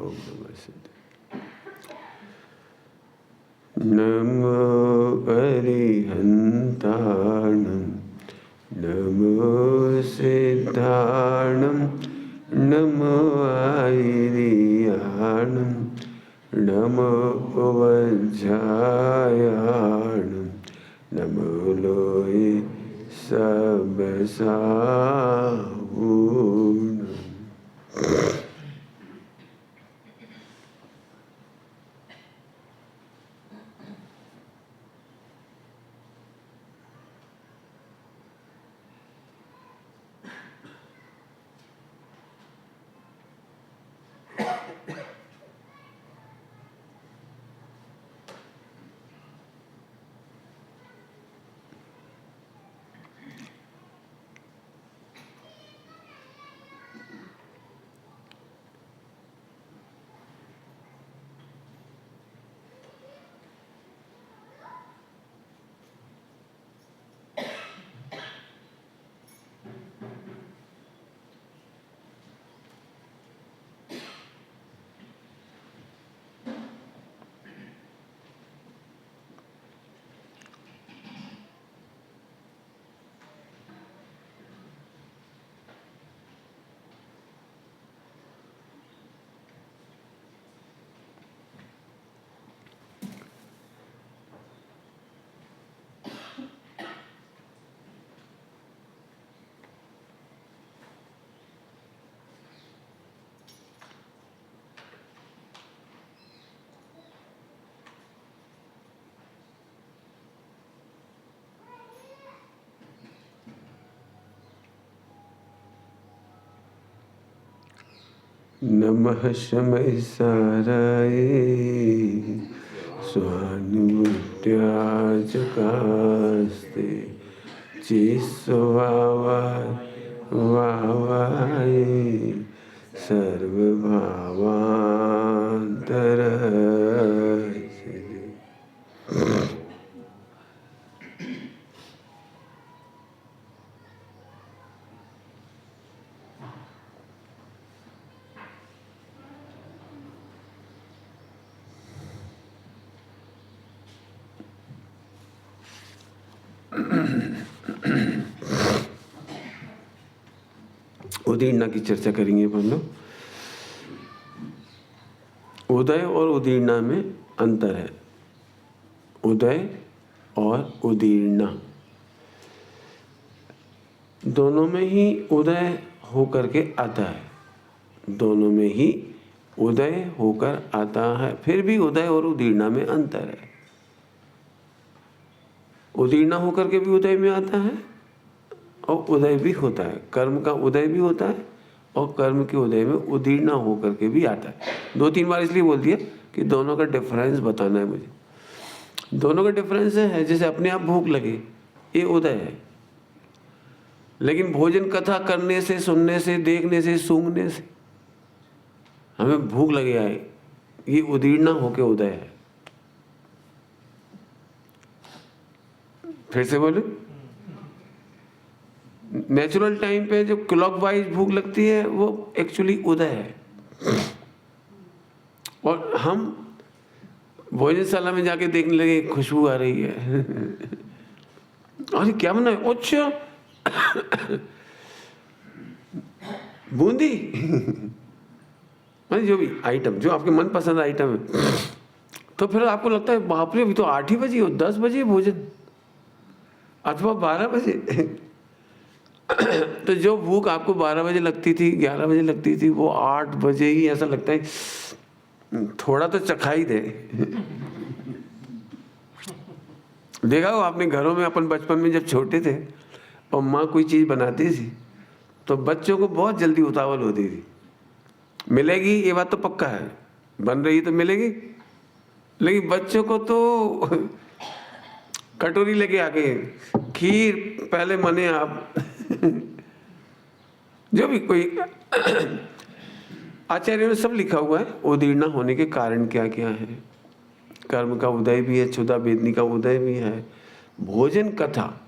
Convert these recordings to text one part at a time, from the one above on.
ओम नमः सिद्धाय। नमो अरिहन्ताणं नमो सिद्धाणं नमो आयर्याणं नमो वज्रायाणं नमो लोये सबसाहूणम्। नमः शमय साराय स्वानुभूत्याचकास्ते चिस्वावाय वावाय सर्वभावान्तरस्य। उदीर्णा की चर्चा करेंगे हम लोग। उदय और उदीर्णा में अंतर है। उदय और उदीर्णा दोनों में ही उदय होकर के आता है, दोनों में ही उदय होकर आता है। फिर भी उदय और उदीर्णा में अंतर है। उदीर्णा होकर के भी उदय में आता है और उदय भी होता है। कर्म का उदय भी होता है और कर्म के उदय में उदीर्णा होकर के भी आता है। 2-3 बार इसलिए बोल दिया कि दोनों का डिफरेंस बताना है मुझे। दोनों का डिफरेंस है, जैसे अपने आप भूख लगे, ये उदय है। लेकिन भोजन कथा करने से, सुनने से, देखने से, सूंघने से हमें भूख लगे आए, ये उदीर्णा होके उदय है। फिर से बोले, नेचुरल टाइम पे जो क्लॉक वाइज भूख लगती है वो एक्चुअली उदय है। और हम भोजनशाला में जाके देखने लगे खुशबू आ रही है अरे क्या बना है? अच्छा बूंदी जो भी आइटम, जो आपके मनपसंद आइटम है, तो फिर आपको लगता है बाप रे, अभी तो 8 ही बजे हो, 10 बजे भोजन अथवा 12 बजे तो जो भूख आपको 12 बजे लगती थी, 11 बजे लगती थी, वो 8 बजे ही ऐसा लगता है थोड़ा तो चखा ही दे। देखा हो आपने घरों में, अपन बचपन में जब छोटे थे और माँ कोई चीज़ बनाती थी तो बच्चों को बहुत जल्दी उतावल होती थी। मिलेगी, ये बात तो पक्का है, बन रही तो मिलेगी। लेकिन बच्चों को तो कटोरी लेके आके खीर पहले मने आप जो भी कोई आचार्यों ने सब लिखा हुआ है उदीर्णा होने के कारण क्या क्या है। कर्म का उदय भी है, क्षुधा वेदनी का उदय भी है, भोजन कथा।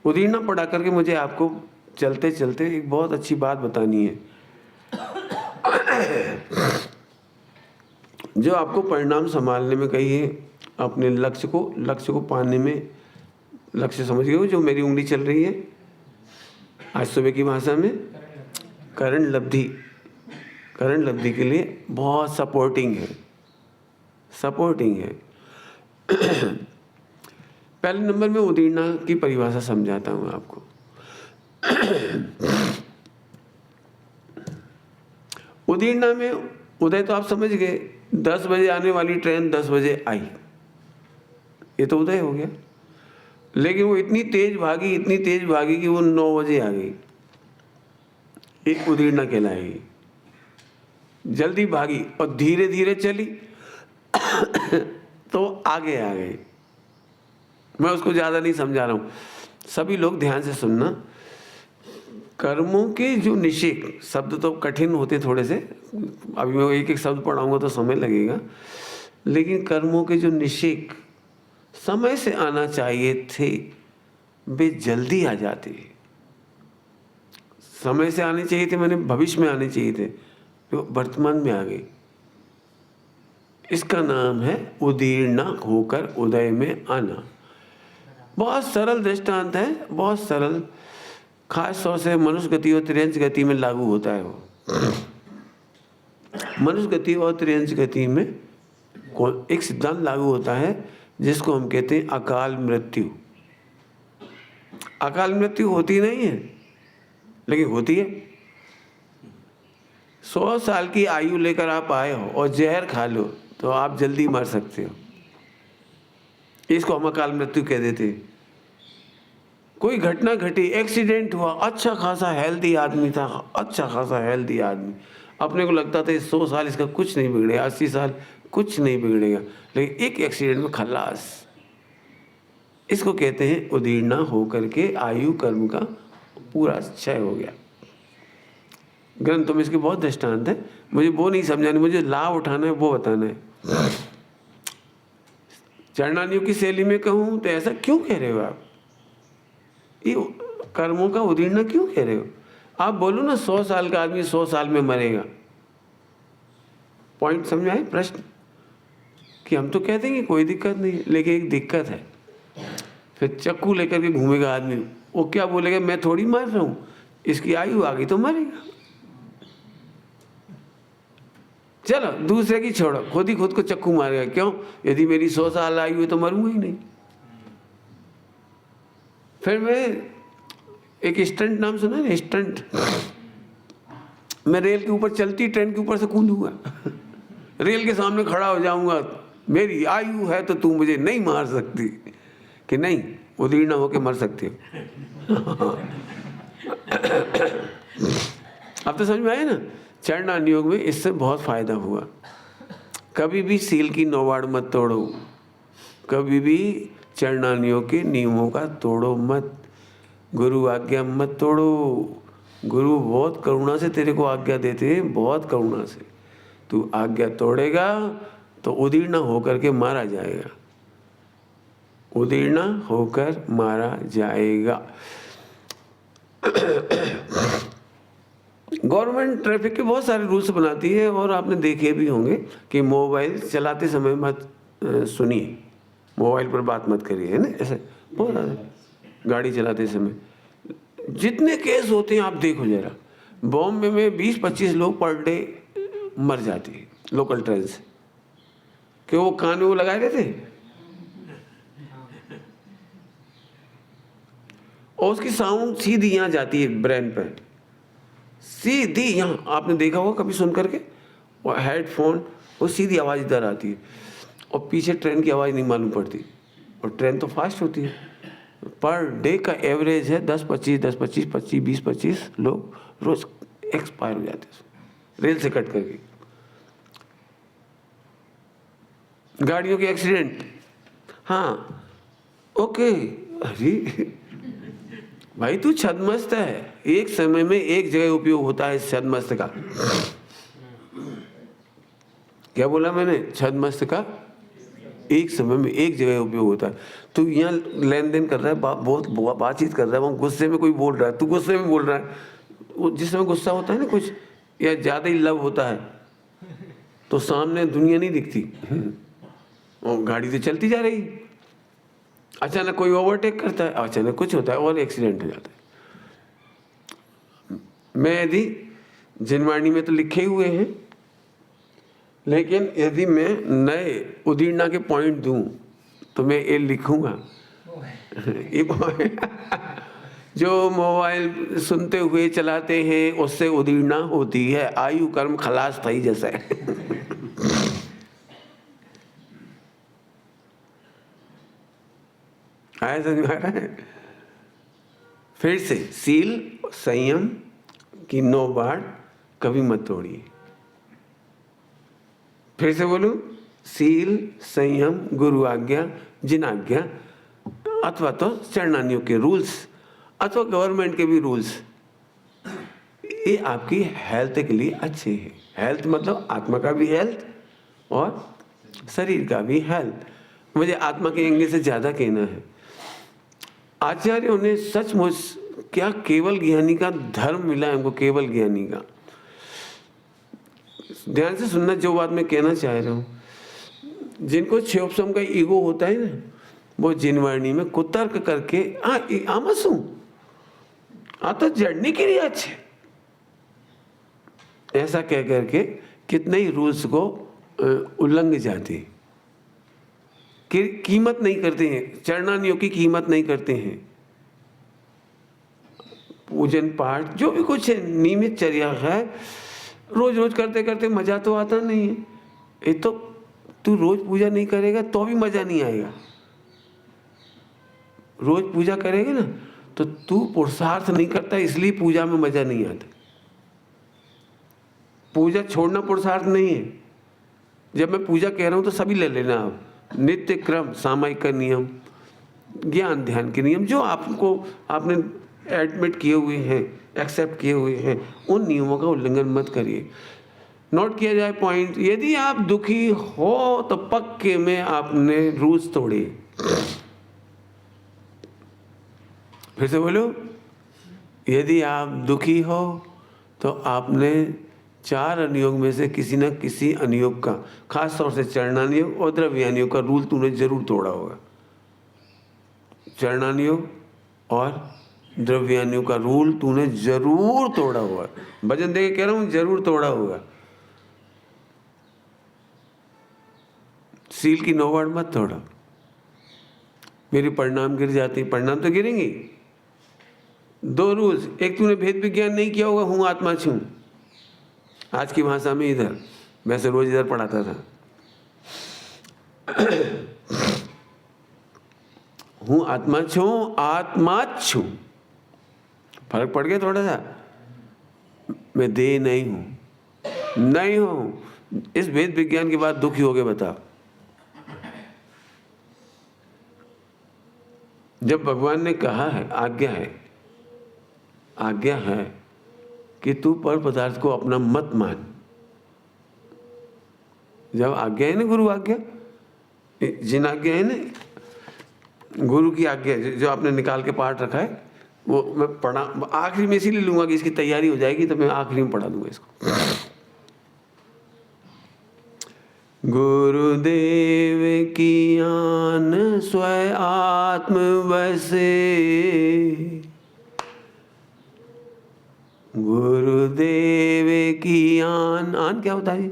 उदीर्णा पढ़ा करके मुझे आपको चलते चलते एक बहुत अच्छी बात बतानी है। जो आपको परिणाम संभालने में कहिए, अपने लक्ष्य को पाने में, लक्ष्य समझ गए हो जो मेरी उंगली चल रही है आज सुबह की भाषा में, करण लब्धि के लिए बहुत सपोर्टिंग है। पहले नंबर में उदीर्णा की परिभाषा समझाता हूं आपको। उदीर्णा में उदय तो आप समझ गए, 10 बजे आने वाली ट्रेन 10 बजे आई, ये तो उदय हो गया। लेकिन वो इतनी तेज भागी कि वो 9 बजे आ गई, एक उदीर्णा कहलाएगी। जल्दी भागी और धीरे धीरे चली तो आगे आ गई। मैं उसको ज्यादा नहीं समझा रहा हूं, सभी लोग ध्यान से सुनना। कर्मों के जो निषेध, शब्द तो कठिन होते थोड़े से, अभी मैं एक एक शब्द पढ़ाऊंगा तो समय लगेगा, लेकिन कर्मों के जो निषेध समय से आना चाहिए थे, वे जल्दी आ जाते। समय से आने चाहिए थे, मैंने भविष्य में आने चाहिए थे, तो वर्तमान में आ गए। इसका नाम है उदीर्णा होकर उदय में आना। बहुत सरल दृष्टांत है, बहुत सरल, खास तौर से मनुष्य गति और त्रियंच गति में लागू होता है वो। मनुष्य गति और त्रियंच गति में एक सिद्धांत लागू होता है जिसको हम कहते हैं अकाल मृत्यु। अकाल मृत्यु होती नहीं है, लेकिन होती है। 100 साल की आयु लेकर आप आए हो और जहर खा लो तो आप जल्दी मर सकते हो, इसको हम अकाल मृत्यु कह देते हैं। कोई घटना घटी, एक्सीडेंट हुआ, अच्छा खासा हेल्दी आदमी था, अपने को लगता था 100 साल इसका कुछ नहीं बिगड़ेगा, 80 साल कुछ नहीं बिगड़ेगा, लेकिन एक एक्सीडेंट में खल्लास। इसको कहते हैं उदीर्णा होकर के आयु कर्म का पूरा क्षय हो गया। ग्रंथों में इसके बहुत दृष्टांत है, मुझे वो नहीं समझाने, मुझे लाभ उठाना है, वो बताना है। चरणानियों की शैली में कहूं तो ऐसा क्यों कह रहे हो आप, ये कर्मों का उदीर्णा क्यों कह रहे हो? आप बोलो ना 100 साल का आदमी 100 साल में मरेगा। पॉइंट समझ आए? प्रश्न कि हम तो कह देंगे कोई दिक्कत नहीं, लेकिन एक दिक्कत है। फिर चक्कू लेकर के घूमेगा आदमी, वो क्या बोलेगा, मैं थोड़ी मर रहा हूं, इसकी आयु आ गई तो मरेगा। चलो दूसरे की छोड़ो, खुद ही खुद को चक्कू मारेगा। क्यों? यदि मेरी 100 साल आयु है तो मरूंगा ही नहीं। फिर मैं एक स्टंट, नाम सुना है स्टंट, मैं रेल के ऊपर चलती ट्रेन के ऊपर से कूदूंगा, रेल के सामने खड़ा हो जाऊंगा, मेरी आयु है तो तू मुझे नहीं मार सकती। कि नहीं, उदीर्णा होके मर सकती हो। अब तो समझ में आया ना? चरणान योग में इससे बहुत फायदा हुआ। कभी भी सील की नौवाड़ मत तोड़ो, कभी भी चरणान योग के नियमों का तोड़ो मत, गुरु आज्ञा मत तोड़ो। गुरु बहुत करुणा से तेरे को आज्ञा देते हैं, बहुत करुणा से। तू आज्ञा तोड़ेगा तो उदीर्णा होकर के मारा जाएगा, उदीर्णा होकर मारा जाएगा। गवर्नमेंट ट्रैफिक के बहुत सारे रूल्स बनाती है, और आपने देखे भी होंगे कि मोबाइल चलाते समय मत सुनिए, मोबाइल पर बात मत करिए, है ना? ऐसे बहुत ज़्यादा गाड़ी चलाते समय जितने केस होते हैं आप देखो जरा। बॉम्बे में 20-25 लोग पर डे मर जाते हैं लोकल ट्रेन से, कि वो कान में वो लगाए रहते और उसकी साउंड सीधी यहाँ जाती है ब्रेन पे, सीधी यहाँ। आपने देखा होगा कभी सुन करके, और हेडफोन, वो सीधी आवाज़ इधर आती है, और पीछे ट्रेन की आवाज़ नहीं मालूम पड़ती, और ट्रेन तो फास्ट होती है। पर डे का एवरेज है 10-25 लोग रोज एक्सपायर हो जाते हैं रेल से कट करके। गाड़ियों के एक्सीडेंट, हाँ ओके, अरे भाई तू छद्मस्त है, एक समय में एक जगह उपयोग होता है छद्मस्त का। क्या बोला मैंने? छद्मस्त का एक समय में एक जगह उपयोग होता है। तू यहाँ लेन देन कर रहा है, बहुत बातचीत कर रहा है, वहाँ गुस्से में कोई बोल रहा है, तू गुस्से में बोल रहा है। वो जिस समय गुस्सा होता है ना, कुछ या ज़्यादा ही लव होता है तो सामने दुनिया नहीं दिखती और गाड़ी तो चलती जा रही, अचानक कोई ओवरटेक करता है, अचानक कुछ होता है और एक्सीडेंट हो जाता है। मैं यदि जिनवाणी में तो लिखे हुए हैं, लेकिन यदि मैं नए उदीर्णा के पॉइंट दूं तो मैं ये लिखूंगा ये जो मोबाइल सुनते हुए चलाते हैं उससे उदीर्णा होती है, आयु कर्म खलास थई जैसा है। आया समझ आ रहा है? फिर से सील संयम की 9 बार कभी मत तोड़िए। फिर से बोलूं, सील संयम गुरु आज्ञा जिन आज्ञा अथवा तो चरणानियों के रूल्स अथवा गवर्नमेंट के भी रूल्स, ये आपकी हेल्थ के लिए अच्छे हैं। हेल्थ मतलब आत्मा का भी हेल्थ और शरीर का भी हेल्थ। मुझे आत्मा के एंगल से ज़्यादा कहना है, आचार्यों ने सचमुच क्या केवल ज्ञानी का धर्म मिला है हमको, केवल ज्ञानी का। ध्यान से सुनना जो बात मैं कहना चाह रहा हूँ। जिनको क्षोभसम का ईगो होता है ना, वो जिनवाणी में कुतर्क करके आमसू तो जड़ने के लिए अच्छे, ऐसा कह करके कितने ही रूल्स को उल्लंघ जाते हैं, कीमत नहीं करते हैं, चरणानियों की कीमत नहीं करते हैं। पूजन पाठ जो भी कुछ है नियमित चर्या है, रोज रोज करते करते मजा तो आता नहीं है। ये तो तू रोज पूजा नहीं करेगा तो भी मजा नहीं आएगा। रोज पूजा करेगा ना तो तू पुरुषार्थ नहीं करता, इसलिए पूजा में मजा नहीं आता। पूजा छोड़ना पुरुषार्थ नहीं है। जब मैं पूजा कह रहा हूं तो सभी ले लेना आप, नित्य क्रम सामायिक का नियम, ज्ञान ध्यान के नियम जो आपने एडमिट किए हुए हैं, एक्सेप्ट किए हुए हैं, उन नियमों का उल्लंघन मत करिए। नोट किया जाए पॉइंट, यदि आप दुखी हो तो पक्के में आपने रूल्स तोड़े। फिर से बोलो, यदि आप दुखी हो तो आपने 4 अनुयोग में से किसी न किसी अनुयोग का, खास तौर से चरणानुयोग और द्रव्यानुयोग का रूल तूने जरूर तोड़ा होगा। चरणानुयोग और द्रव्यानुयोग का रूल तूने जरूर तोड़ा होगा। भजन देके कह रहा हूं, जरूर तोड़ा होगा। सील की 9 बार मत तोड़ा। मेरी परिणाम गिर जाती, परिणाम तो गिरेंगे। 2 रूल्स, एक तूने भेद विज्ञान नहीं किया होगा, हूं आत्मा छू। आज की भाषा में इधर, वैसे रोज इधर पढ़ाता था, हूं आत्मा छू, आत्मा छू। फर्क पड़ गया थोड़ा सा। मैं देह नहीं हूं, नहीं हूं। इस भेद विज्ञान के बाद दुखी हो गए बता। जब भगवान ने कहा है, आज्ञा है कि तू पर पदार्थ को अपना मत मान। जब आज्ञा है ना, गुरु आज्ञा, जिन आज्ञा है ना, गुरु की आज्ञा जो आपने निकाल के पाठ रखा है, वो मैं पढ़ा आखिरी में इसीलिए लूंगा कि इसकी तैयारी हो जाएगी, तो मैं आखिरी में पढ़ा दूंगा इसको। गुरुदेव की आन स्वयं आत्म बसे, गुरुदेव की आन क्या होता है?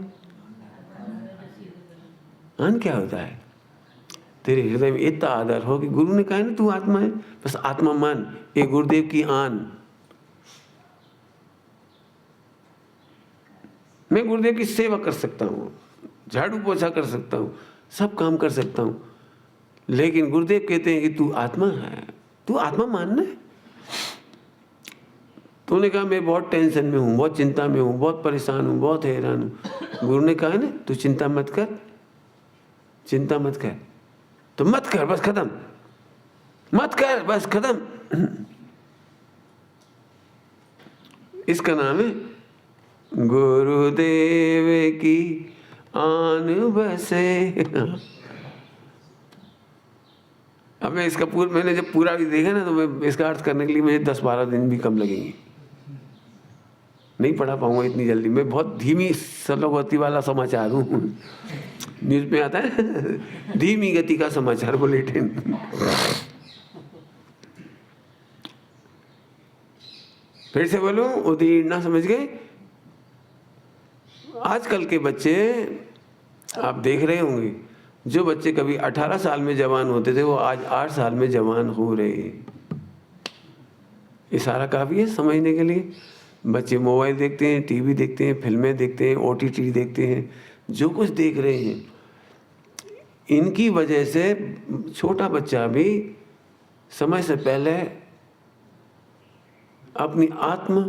आन क्या होता है? तेरे हृदय में इतना आदर हो कि गुरु ने कहा है ना तू आत्मा है, बस आत्मा मान। ये गुरुदेव की आन। मैं गुरुदेव की सेवा कर सकता हूँ, झाड़ू पोछा कर सकता हूँ, सब काम कर सकता हूँ, लेकिन गुरुदेव कहते हैं कि तू आत्मा है, तू आत्मा मानना है। तूने कहा मैं बहुत टेंशन में हूँ, बहुत चिंता में हूँ, बहुत परेशान हूँ, बहुत हैरान हूँ। गुरु ने कहा ना तू चिंता मत कर, चिंता मत कर, तो मत कर, बस खत्म, मत कर, बस खत्म। इसका नाम है गुरुदेव की आन बसे। अब मैं इसका मैंने जब पूरा भी देखा ना, तो मैं इसका अर्थ करने के लिए मुझे 10-12 दिन भी कम लगेंगे। नहीं पढ़ा पाऊंगा इतनी जल्दी, मैं बहुत धीमी स्लोगति वाला समाचार हूँ। न्यूज़ में आता है धीमी गति का समाचार बुलेटिन। फिर से बोलूं, उदीरना समझ गए? आजकल के बच्चे आप देख रहे होंगे, जो बच्चे कभी 18 साल में जवान होते थे वो आज 8 साल में जवान हो रहे हैं। ये सारा काफ़ी है समझने के लिए। बच्चे मोबाइल देखते हैं, टीवी देखते हैं, फिल्में देखते हैं, OTT देखते हैं, जो कुछ देख रहे हैं, इनकी वजह से छोटा बच्चा भी समय से पहले अपनी आत्म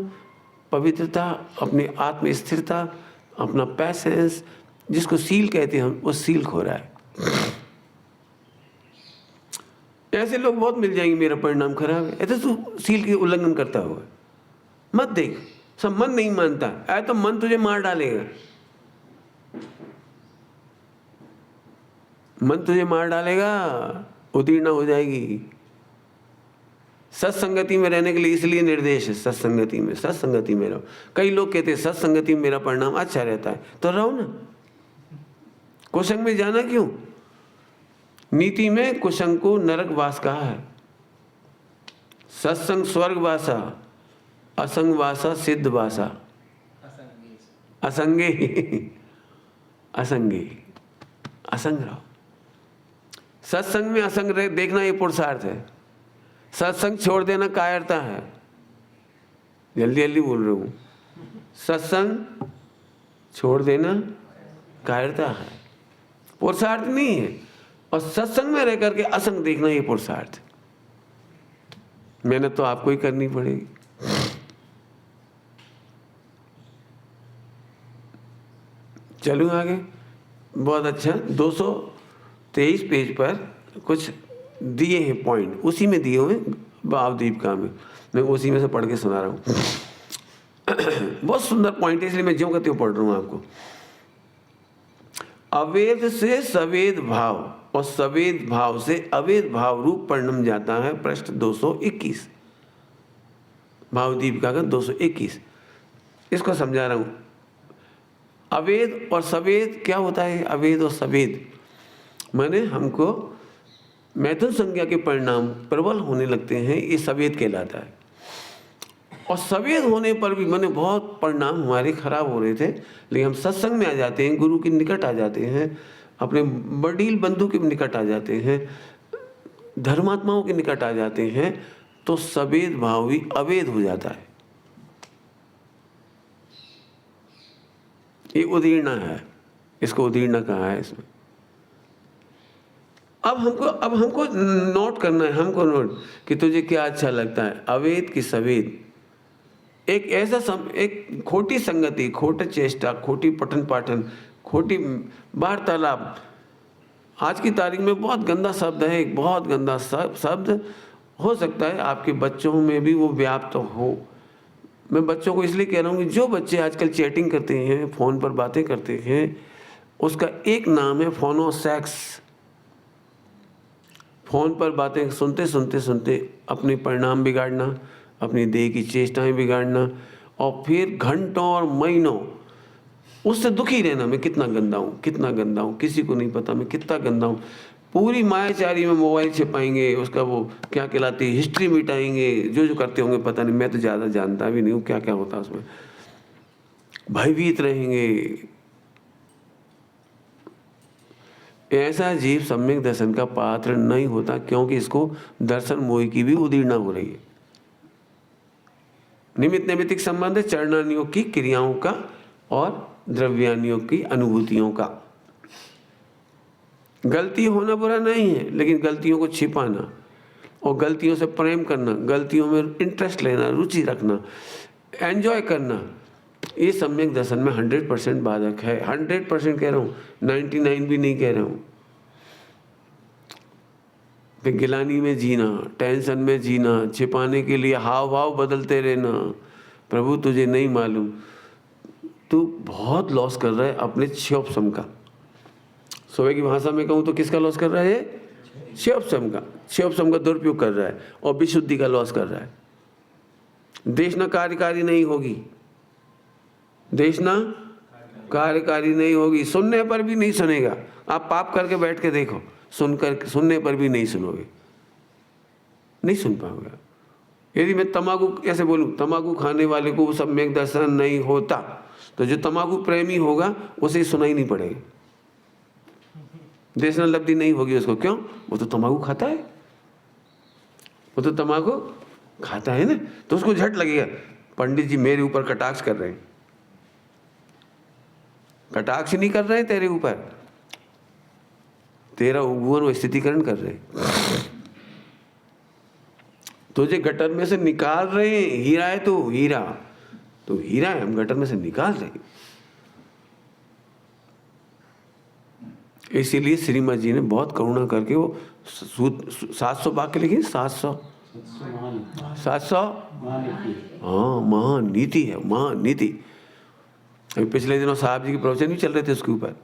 पवित्रता, अपनी आत्म स्थिरता, अपना पैसेंस, जिसको सील कहते हैं हम, वो सील खो रहा है। ऐसे लोग बहुत मिल जाएंगे, मेरा परिणाम खराब है, ऐसे तू सील की उल्लंघन करता हुआ मत देख। सब मन नहीं मानता है तो मन तुझे मार डालेगा, मन तुझे मार डालेगा, उदीर्णा हो जाएगी। सत्संगति में रहने के लिए इसलिए निर्देश है, सत्संगति में रहो। कई लोग कहते हैं सत्संगति में मेरा परिणाम अच्छा रहता है, तो रहो ना, कुसंग में जाना क्यों? नीति में कुसंग को नरक वास कहा है। सत्संग स्वर्ग वासा, असंग वासा सिद्ध वासा। असंगे असंग रहो। सत्संग में असंग रहे देखना ये पुरुषार्थ है। सत्संग छोड़ देना कायरता है। जल्दी जल्दी बोल रहा हूँ, सत्संग छोड़ देना कायरता है, पुरुषार्थ नहीं है। और सत्संग में रह करके असंग देखना ये पुरुषार्थ। मेहनत तो आपको ही करनी पड़ेगी। चलूँ आगे? बहुत अच्छा। 223 पेज पर कुछ दिए हैं पॉइंट, उसी में दिए हुए भावदीपिका में, मैं उसी में से पढ़ के सुना रहा हूँ। बहुत सुंदर पॉइंट है, इसलिए मैं ज्यों कहते हुए पढ़ रहा हूँ आपको। अवेद से सवेद भाव और सवेद भाव से अवेद भाव रूप परिणम जाता है। पृष्ठ 221, भावदीपिका का 221। इसको समझा रहा हूँ। अवेद और सवेद क्या होता है? अवेद और सवेद माने हमको मैथुन संज्ञा के परिणाम प्रबल होने लगते हैं, ये सवेद कहलाता है। और सवेद होने पर भी माने बहुत परिणाम हमारे खराब हो रहे थे, लेकिन हम सत्संग में आ जाते हैं, गुरु के निकट आ जाते हैं, अपने बड़ील बंधु के निकट आ जाते हैं, धर्मात्माओं के निकट आ जाते हैं, तो सवेद भाव भी अवेद हो जाता है। ये उदीर्णा है, इसको उदीर्णा कहा है इसमें। अब हमको नोट करना है, हमको नोट कि तुझे क्या अच्छा लगता है, अवेद की सवेद। एक ऐसा एक खोटी संगति, खोटी चेष्टा, खोटी पठन पाठन, खोटी वार्तालाप, आज की तारीख में बहुत गंदा शब्द है, एक बहुत गंदा शब्द। हो सकता है आपके बच्चों में भी वो व्याप्त हो। मैं बच्चों को इसलिए कह रहा हूँ कि जो बच्चे आजकल चैटिंग करते हैं, फ़ोन पर बातें करते हैं, उसका एक नाम है फोनोसेक्स। फ़ोन पर बातें सुनते अपने परिणाम बिगाड़ना, अपनी देह की चेष्टाएं बिगाड़ना, और फिर घंटों और महीनों उससे दुखी रहना। मैं कितना गंदा हूँ, किसी को नहीं पता मैं कितना गंदा हूँ। पूरी मायाचारी में मोबाइल छिपाएंगे, उसका वो क्या कहलाती है, हिस्ट्री मिटाएंगे, जो करते होंगे पता नहीं, मैं तो ज़्यादा जानता भी नहीं हूँ क्या क्या होता है उसमें। भयभीत रहेंगे। ऐसा जीव सम्यक दर्शन का पात्र नहीं होता, क्योंकि इसको दर्शन मोह की भी उदीर्णा हो रही है। निमित्त नैमित्तिक संबंध है चरणानियोग की क्रियाओं का और द्रव्यानियोग की अनुभूतियों का। गलती होना बुरा नहीं है, लेकिन गलतियों को छिपाना और गलतियों से प्रेम करना, गलतियों में इंटरेस्ट लेना, रुचि रखना, एंजॉय करना, ये सम्यक दर्शन में 100% बाधक है। 100% कह रहा हूँ, 99 भी नहीं कह रहा हूँ। फिर गिलानी में जीना, टेंशन में जीना, छिपाने के लिए हाव भाव बदलते रहना, प्रभु तुझे नहीं मालूम, तू बहुत लॉस कर रहा है अपने क्षोभसम का। सुबह की भाषा में कहूँ तो किसका लॉस कर रहा है? क्षोभसम का दुरुपयोग कर रहा है और विशुद्धि का लॉस कर रहा है। देशना कार्यकारी नहीं होगी, देशना कार्यकारी नहीं होगी, सुनने पर भी नहीं सुनेगा। आप पाप करके बैठ के देखो, सुनने पर भी नहीं सुनोगे, नहीं सुन पाओगे। यदि मैं तंबाकू ऐसे बोलूं, तंबाकू खाने वाले को सम्यक दर्शन नहीं होता, तो जो तंबाकू प्रेमी होगा उसे सुनाई नहीं पड़ेगा, देशना लब्धि नहीं होगी उसको। क्यों? वो तो तंबाकू खाता है, वो तो तंबाकू खाता है ना, तो उसको झट लगेगा पंडित जी मेरे ऊपर कटाक्ष कर रहे हैं। कटाक्ष नहीं कर रहे हैं तेरे ऊपर, तेरा उपवन व स्थितिकरण कर रहे हैं। तुझे गटर में से निकाल रहे हैं, हीरा है तो हीरा, तो हीरा है, हम गटर में से निकाल रहे हैं। इसीलिए श्रीमद जी ने बहुत करुणा करके वो 700 वाक्य लिखे, 700 हाँ, महानीति है, महानीति। अभी पिछले दिनों साहब जी के प्रवचन भी चल रहे थे उसके ऊपर,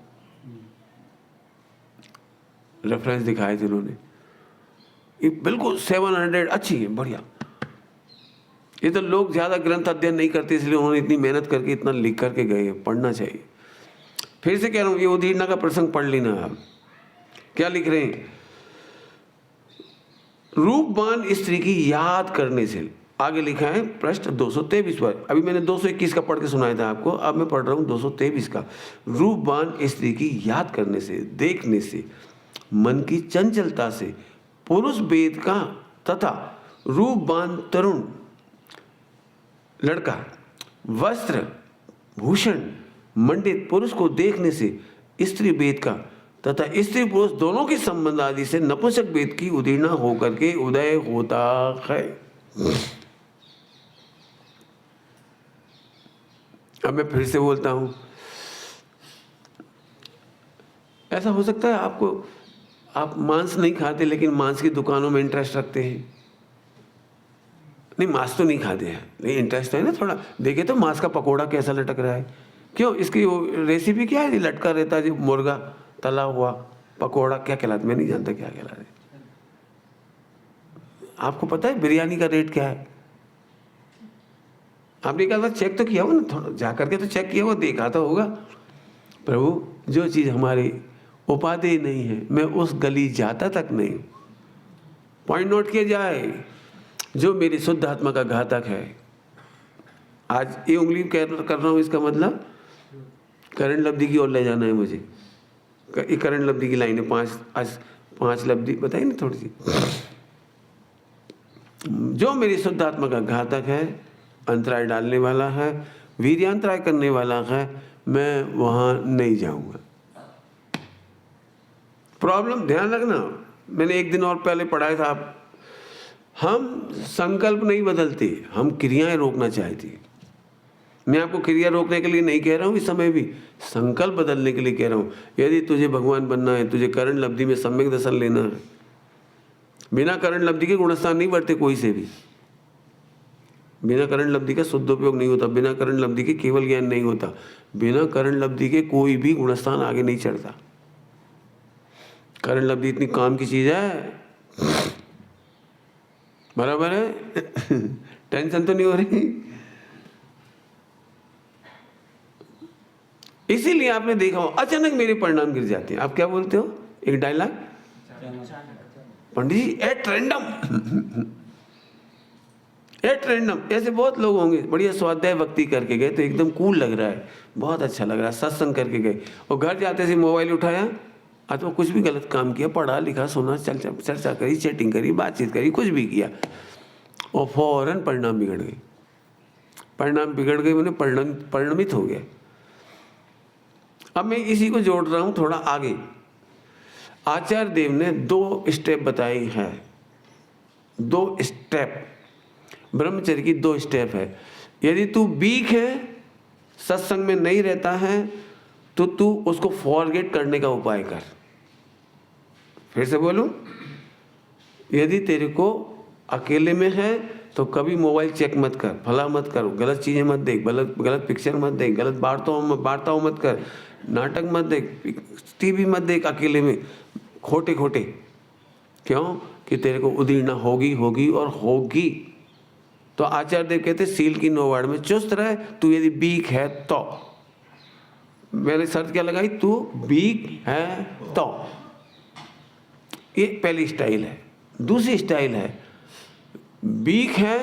रेफरेंस दिखाए थे उन्होंने। ये बिल्कुल 700 अच्छी है, बढ़िया। ये तो लोग ज्यादा ग्रंथ अध्ययन नहीं करते, इसलिए उन्होंने इतनी मेहनत करके इतना लिख करके गए, पढ़ना चाहिए। फिर से कह रहा हूँ, ये उदीर्णा का प्रसंग पढ़ लेना। आप क्या लिख रहे हैं? रूपवान स्त्री की याद करने से, आगे लिखा है पृष्ठ 223 पर। अभी मैंने 221 का पढ़ के सुनाया था आपको, अब मैं पढ़ रहा हूँ 223 का। रूपवान स्त्री की याद करने से, देखने से, मन की चंचलता से, पुरुष वेद का तथा रूपवान तरुण लड़का वस्त्र भूषण मंडित पुरुष को देखने से स्त्री वेद का तथा स्त्री पुरुष दोनों के संबंध आदि से नपुंसक वेद की उदीर्णा होकर के उदय होता है। अब मैं फिर से बोलता हूं, ऐसा हो सकता है आपको, आप मांस नहीं खाते लेकिन मांस की दुकानों में इंटरेस्ट रखते हैं। नहीं, मांस तो नहीं खाते हैं लेकिन इंटरेस्ट है ना थोड़ा, देखे तो मांस का पकोड़ा कैसा लटक रहा है, क्यों? इसकी वो रेसिपी क्या है, लटका रहता है जो मुर्गा तला हुआ पकोड़ा, क्या कहलाता, मैं नहीं जानता क्या कहलाता है। आपको पता है बिरयानी का रेट क्या है? आपने कहा चेक तो किया हो ना, थोड़ा जा करके तो चेक किया हो, देखा तो होगा। प्रभु, जो चीज़ हमारी उपादेय नहीं है, मैं उस गली जाता तक नहीं। पॉइंट नोट किया जाए, जो मेरी शुद्ध आत्मा का घातक है। आज ये उंगली कर रहा हूँ, इसका मतलब करण लब्धि की ओर ले जाना है मुझे। ये करण लब्धि की लाइन है, आज 5 लब्धि बताइए ना थोड़ी सी। जो मेरी शुद्ध आत्मा का घातक है, अंतराय डालने वाला है, वीर्यांतराय करने वाला है, मैं वहां नहीं जाऊंगा। प्रॉब्लम ध्यान रखना, मैंने एक दिन और पहले पढ़ाया था, हम संकल्प नहीं बदलते, हम क्रियाएं रोकना चाहते हैं। मैं आपको क्रिया रोकने के लिए नहीं कह रहा हूं, इस समय भी संकल्प बदलने के लिए कह रहा हूं। यदि तुझे भगवान बनना है, तुझे करण लब्धि में सम्यक दर्शन लेना है, बिना करण लब्धि के गुणस्थान नहीं बढ़ते कोई से भी। बिना करण लब्धि का शुद्ध उपयोग नहीं होता, बिना करण लब्धि के केवल ज्ञान नहीं होता, बिना करण लब्धि के कोई भी गुणस्थान आगे नहीं चढ़ता। करण लब्धि इतनी काम की चीज है, बराबर है। टेंशन तो नहीं हो रही? इसीलिए आपने देखा हो अचानक मेरे परिणाम गिर जाते हैं। आप क्या बोलते हो, एक dialogue, Pandit ji at random, at random. ऐसे बहुत लोग होंगे, बढ़िया स्वाध्याय भक्ति करके गए तो एकदम कूल लग रहा है, बहुत अच्छा लग रहा है, सत्संग करके गए, और घर जाते से मोबाइल उठाया अथवा कुछ भी गलत काम किया, पढ़ा लिखा सुना, चर्चा करी, चैटिंग करी, बातचीत करी, कुछ भी किया, और फौरन परिणाम बिगड़ गए। परिणाम बिगड़ गए मैंने परिणमित हो गया। अब मैं इसी को जोड़ रहा हूं थोड़ा आगे। आचार्य देव ने 2 स्टेप बताए हैं, 2 स्टेप, ब्रह्मचर्य की 2 स्टेप है। यदि तू वीक है, सत्संग में नहीं रहता है, तो तू उसको फॉरगेट करने का उपाय कर। फिर से बोलूं, यदि तेरे को अकेले में है तो कभी मोबाइल चेक मत कर, फला मत कर, गलत चीजें मत देख, गलत पिक्चर मत देख, गलत वार्ताओं मत कर, नाटक मत देख, टीवी मत देख अकेले में, खोटे क्यों कि तेरे को उदीर्णा होगी और होगी। तो आचार्य देव कहते सील की नोवाड़ में चुस्त रहे, तू यदि वीक है तो। मैंने शर्त क्या लगाई, तू वीक है तो। ये पहली स्टाइल है। दूसरी स्टाइल है, वीक है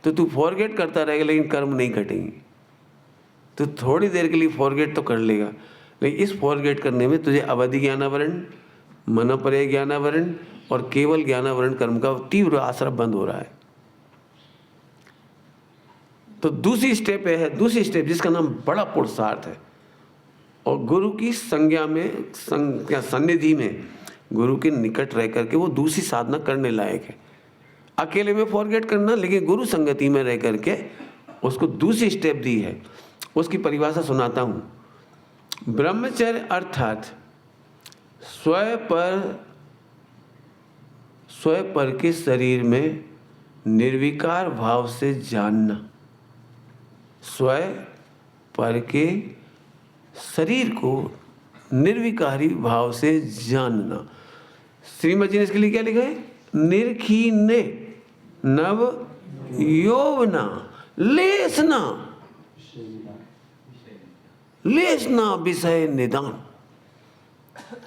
तो तू फॉरगेट करता रहेगा लेकिन कर्म नहीं कटेंगे। तो थोड़ी देर के लिए फॉरगेट तो कर लेगा, लेकिन इस फॉरगेट करने में तुझे अवधि ज्ञानावरण, मनोपर्य ज्ञानावरण और केवल ज्ञानावरण कर्म का तीव्र आश्रय बंद हो रहा है। तो दूसरी स्टेप है, दूसरी स्टेप जिसका नाम बड़ा पुरुषार्थ है, और गुरु की संज्ञा में सन्निधि में, गुरु के निकट रह करके वो दूसरी साधना करने लायक है। अकेले में फॉरगेट करना, लेकिन गुरु संगति में रह करके उसको दूसरी स्टेप दी है। उसकी परिभाषा सुनाता हूँ। ब्रह्मचर्य अर्थात स्वयं पर के शरीर में निर्विकार भाव से जानना। स्वयं पर के शरीर को निर्विकारी भाव से जानना। श्रीमद जी ने इसके लिए क्या लिखा है, निर्खीने नव यौवना लेसना विषय निदान।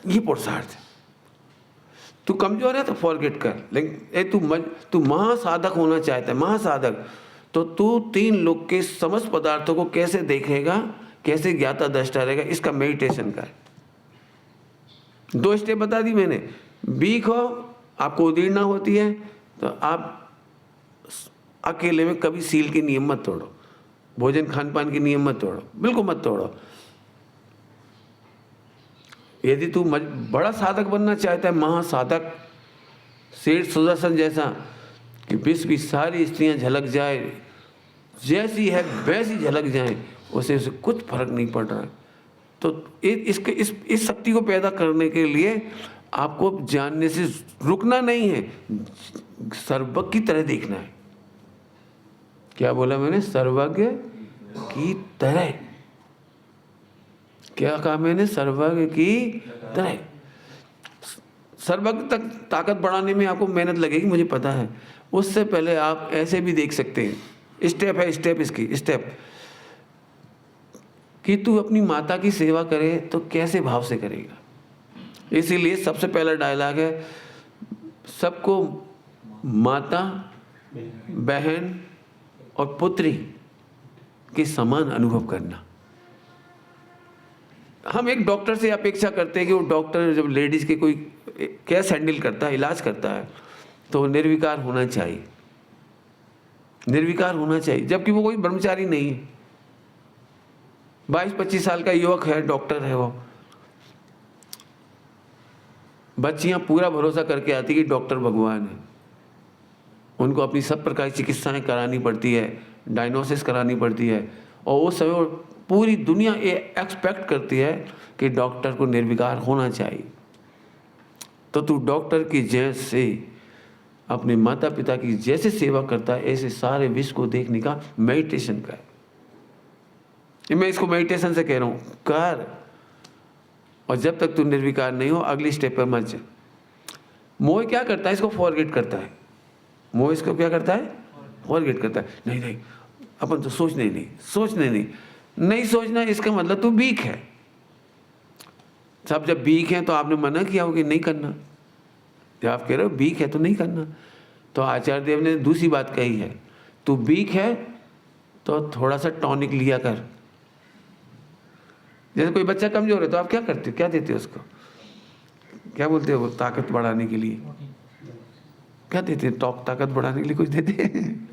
ये पुरुषार्थ है। तू कमजोर है तो फॉरगेट कर, लेकिन तू महासाधक होना चाहता है, महासाधक, तो तू तीन लोक के समस्त पदार्थों को कैसे देखेगा, कैसे ज्ञाता दृष्टा रहेगा, इसका मेडिटेशन कर। दो स्टेप बता दी मैंने। वीक हो, आपको उदीर्णा होती है, तो आप अकेले में कभी सील के नियम मत तोड़ो, भोजन खान पान के नियम मत तोड़ो, बिल्कुल मत तोड़ो। यदि तू बड़ा साधक बनना चाहता है, महासाधक, सेठ सुदर्शन जैसा, कि विश्व की सारी स्त्रियां झलक जाए, जैसी है वैसी झलक जाए, उसे कुछ फर्क नहीं पड़ रहा है, तो इस शक्ति को पैदा करने के लिए आपको जानने से रुकना नहीं है, सर्वज्ञ की तरह देखना है। क्या बोला मैंने, सर्वज्ञ की तरह। क्या कहा मैंने, सर्वज्ञ की तरह। सर्वज्ञ तक ताकत बढ़ाने में आपको मेहनत लगेगी, मुझे पता है। उससे पहले आप ऐसे भी देख सकते हैं, स्टेप है स्टेप, इसकी स्टेप, कि तू अपनी माता की सेवा करे तो कैसे भाव से करेगा। इसीलिए सबसे पहला डायलॉग है, सबको माता, बहन और पुत्री के समान अनुभव करना। हम एक डॉक्टर से अपेक्षा करते हैं कि वो डॉक्टर जब लेडीज के कोई केस हैंडल करता है, इलाज करता है, तो निर्विकार होना चाहिए, निर्विकार होना चाहिए, जबकि वो कोई ब्रह्मचारी नहीं है। 22-25 साल का युवक है, डॉक्टर है वो। बच्चियां पूरा भरोसा करके आती कि डॉक्टर भगवान है, उनको अपनी सब प्रकार की चिकित्साएं करानी पड़ती है, डायग्नोसिस करानी पड़ती है, और उस समय पूरी दुनिया ये एक्सपेक्ट करती है कि डॉक्टर को निर्विकार होना चाहिए। तो तू डॉक्टर की जैसे अपने माता पिता की जैसे सेवा करता है, ऐसे सारे विश्व को देखने का मेडिटेशन कर। मैं इसको मेडिटेशन से कह रहा हूँ, कर। और जब तक तू निर्विकार नहीं हो, अगली स्टेप पर मत जा। मोह क्या करता है, इसको फॉरगेट करता है। मोह इसको क्या करता है, फॉरगेट करता है। नहीं नहीं, अपन तो सोचने नहीं सोचना, इसका मतलब तू वीक है। सब जब वीक है तो आपने मना किया हो कि नहीं करना, जब आप कह रहे हो वीक है तो नहीं करना। तो आचार्य देव ने दूसरी बात कही है, तू वीक है तो थोड़ा सा टॉनिक लिया कर। जैसे कोई बच्चा कमजोर है तो आप क्या करते हो, क्या देते हो उसको, क्या बोलते हो, ताकत बढ़ाने के लिए क्या देते हैं, ताकत बढ़ाने के लिए कुछ देते हैं।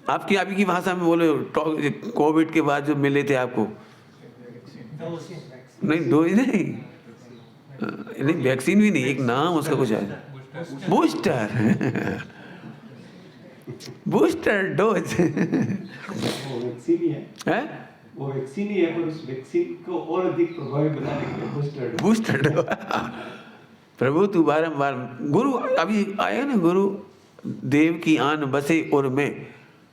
आपकी अभी की भाषा में बोले, कोविड के बाद जो मिले थे आपको, नहीं डोज नहीं, वैक्सीन भी नहीं, एक नाम उसका कुछ है, बूस्टर डोज। वो वैक्सीन ही है, पर उस वैक्सीन को और अधिक प्रभावी बनाने के लिए बूस्टर डोज। प्रभु तू बारंबार, गुरु अभी आया ना, गुरु देव की आन बसे और मैं,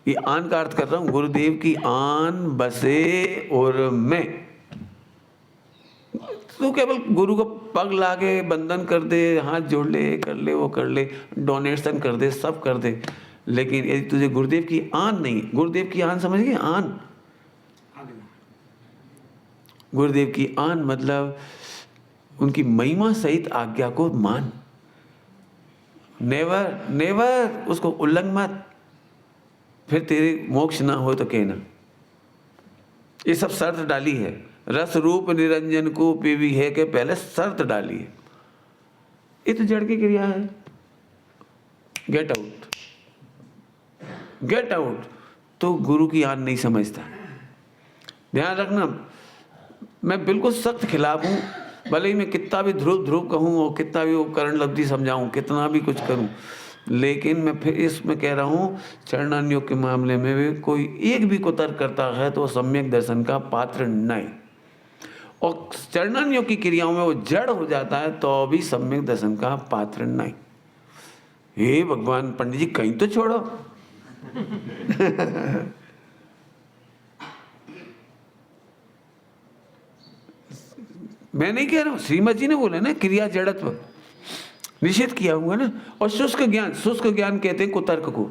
ये आन का अर्थ कर रहा हूँ, गुरुदेव की आन बसे और मैं। तो केवल गुरु को पग लाके बंधन कर दे, हाथ जोड़ ले, कर ले, वो कर ले, डोनेशन कर दे, सब कर दे, लेकिन यदि तुझे गुरुदेव की आन नहीं, गुरुदेव की आन समझ गए? आन, गुरुदेव की आन मतलब उनकी महिमा सहित आज्ञा को मान, नेवर नेवर उसको उल्लंघ मत, फिर तेरे मोक्ष ना हो तो कहना। ये सब शर्त डाली है, रस रूप निरंजन को पीवी है के पहले शर्त डाली है। ये तो जड़ की क्रिया है। Get out, get out. तो गुरु की आन नहीं समझता। ध्यान रखना, मैं बिल्कुल सख्त खिलाफ हूँ, भले ही मैं कितना भी ध्रुव ध्रुव कहूँ और कितना भी वो करण लब्धि समझाऊँ, कितना भी कुछ करूँ, लेकिन मैं फिर इसमें कह रहा हूँ चरणान्योग के मामले में भी कोई एक भी कुतर्क करता है तो वो सम्यक दर्शन का पात्र नहीं, और चरणान्योग की क्रियाओं में वो जड़ हो जाता है तो भी सम्यक दर्शन का पात्र नहीं। हे भगवान, पंडित जी कहीं तो छोड़ो। मैं नहीं कह रहा हूं, श्रीमद जी ने बोले ना क्रिया जड़त्व निषेध किया हुआ ना। और शुष्क ज्ञान, शुष्क ज्ञान कहते हैं कुतर्क को।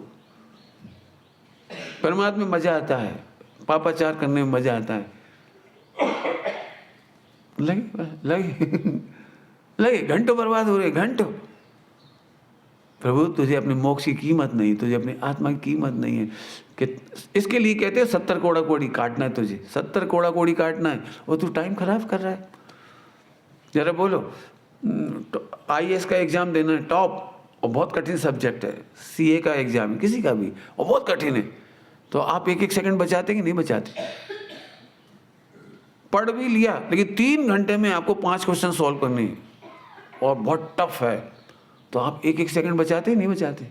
परमात्मा में मजा आता है, पापाचार करने में मजा आता है। लगे लगे लगे, घंटों बर्बाद हो रहे, घंटों। प्रभु तुझे अपने मोक्ष की कीमत नहीं, तुझे अपनी आत्मा की कीमत नहीं है कि इसके लिए कहते हैं 70 कोड़ा कोड़ी काटना है तुझे, 70 कोड़ा कोड़ी काटना है, और तू टाइम खराब कर रहा है। जरा बोलो, IAS का एग्जाम देना है, टॉप, और बहुत कठिन सब्जेक्ट है, CA का एग्जाम है, किसी का भी, और बहुत कठिन है, तो आप एक एक सेकंड बचाते कि नहीं बचाते? पढ़ भी लिया, लेकिन 3 घंटे में आपको 5 क्वेश्चन सॉल्व करने हैं और बहुत टफ है, तो आप एक एक सेकंड बचाते नहीं बचाते?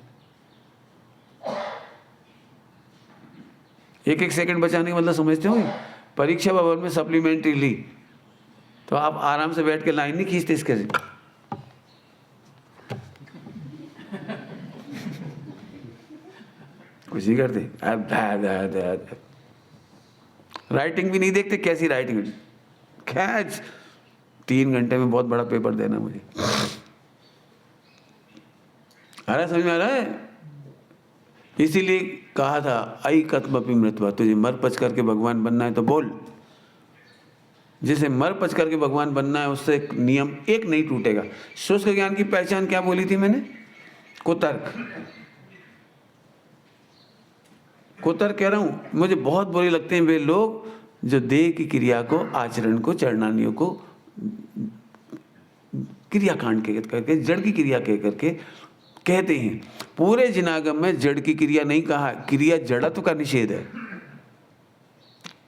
एक एक सेकंड बचाने का मतलब समझते हो? परीक्षा भवन में सप्लीमेंट्री ली तो आप आराम से बैठ के लाइन नहीं खींचते इसके से। कुछ नहीं करते, राइटिंग भी नहीं देखते, कैसी राइटिंग, खैच 3 घंटे में बहुत बड़ा पेपर देना मुझे। अरे समझ में आ रहा है? इसीलिए कहा था आई कत्मपि मृत्वा, तुझे मर पच करके भगवान बनना है तो बोल। जिसे मर पच करके भगवान बनना है उससे नियम एक नहीं टूटेगा। शुष्क ज्ञान की पहचान क्या बोली थी मैंने? कुतर्क। कुतर्क कह रहा हूं, मुझे बहुत बुरे लगते हैं वे लोग जो देह की क्रिया को, आचरण को, चरणानियों को क्रियाकांड कह करके, जड़ की क्रिया कह करके कहते हैं। पूरे जिनागम में जड़ की क्रिया नहीं कहा, क्रिया जड़त्व का निषेध है।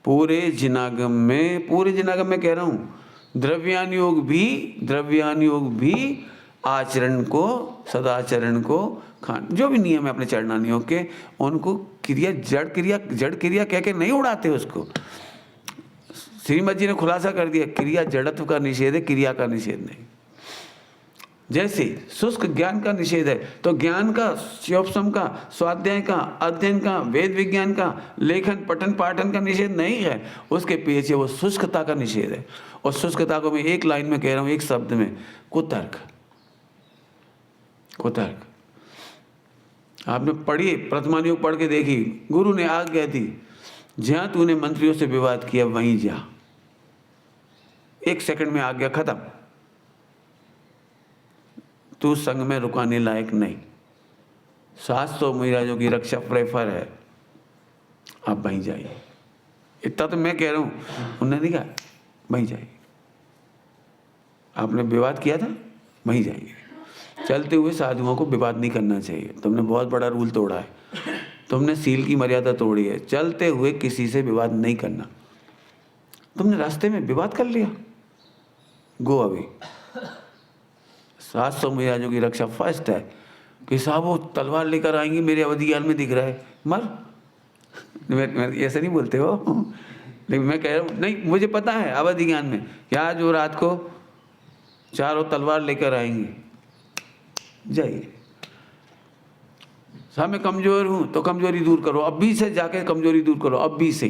पूरे जिनागम में कह रहा हूं, द्रव्यानुयोग भी आचरण को, सदाचरण को, खान, जो भी नियम है अपने चरणानियोग के, उनको क्रिया जड़ क्रिया कह के नहीं उड़ाते उसको। श्रीमद जी ने खुलासा कर दिया, क्रिया जड़त्व का निषेध है, क्रिया का निषेध नहीं। जैसे शुष्क ज्ञान का निषेध है, तो ज्ञान का, शिवोपम का, स्वाध्याय का, अध्ययन का, वेद विज्ञान का, लेखन पठन पाठन का निषेध नहीं है, उसके पीछे वो शुष्कता का निषेध है। और शुष्कता को मैं एक लाइन में कह रहा हूं, एक शब्द में, कुतर्क। कुतर्क आपने पढ़ी, प्रथमानुयोग पढ़ के देखी, गुरु ने आज्ञा दी, जहां तूने मंत्रियों से विवाद किया वहीं जा, 1 सेकंड में आज्ञा खत्म, तू संग में रुकाने लायक नहीं। 700 महाराजों की रक्षा प्रेफर है, आप वहीं जाइए। इतना तो मैं कह रहा हूं, उन्होंने नहीं कहा वहीं जाइए। आपने विवाद किया था, वहीं जाइए। चलते हुए साधुओं को विवाद नहीं करना चाहिए, तुमने बहुत बड़ा रूल तोड़ा है, तुमने सील की मर्यादा तोड़ी है। चलते हुए किसी से विवाद नहीं करना। तुमने रास्ते में विवाद कर लिया, गो अवे। 700 महाराजों की रक्षा फर्स्ट है कि साहब वो तलवार लेकर आएंगी, मेरे अवधि ज्ञान में दिख रहा है, मर। मैं ऐसे नहीं बोलते हो, लेकिन मैं कह रहा हूँ, नहीं मुझे पता है अवधि ज्ञान में क्या, जो रात को चारों तलवार लेकर आएंगे, जाइए। साहब मैं कमजोर हूँ तो कमजोरी दूर करो, अभी से जाके कमजोरी दूर करो, अभी से।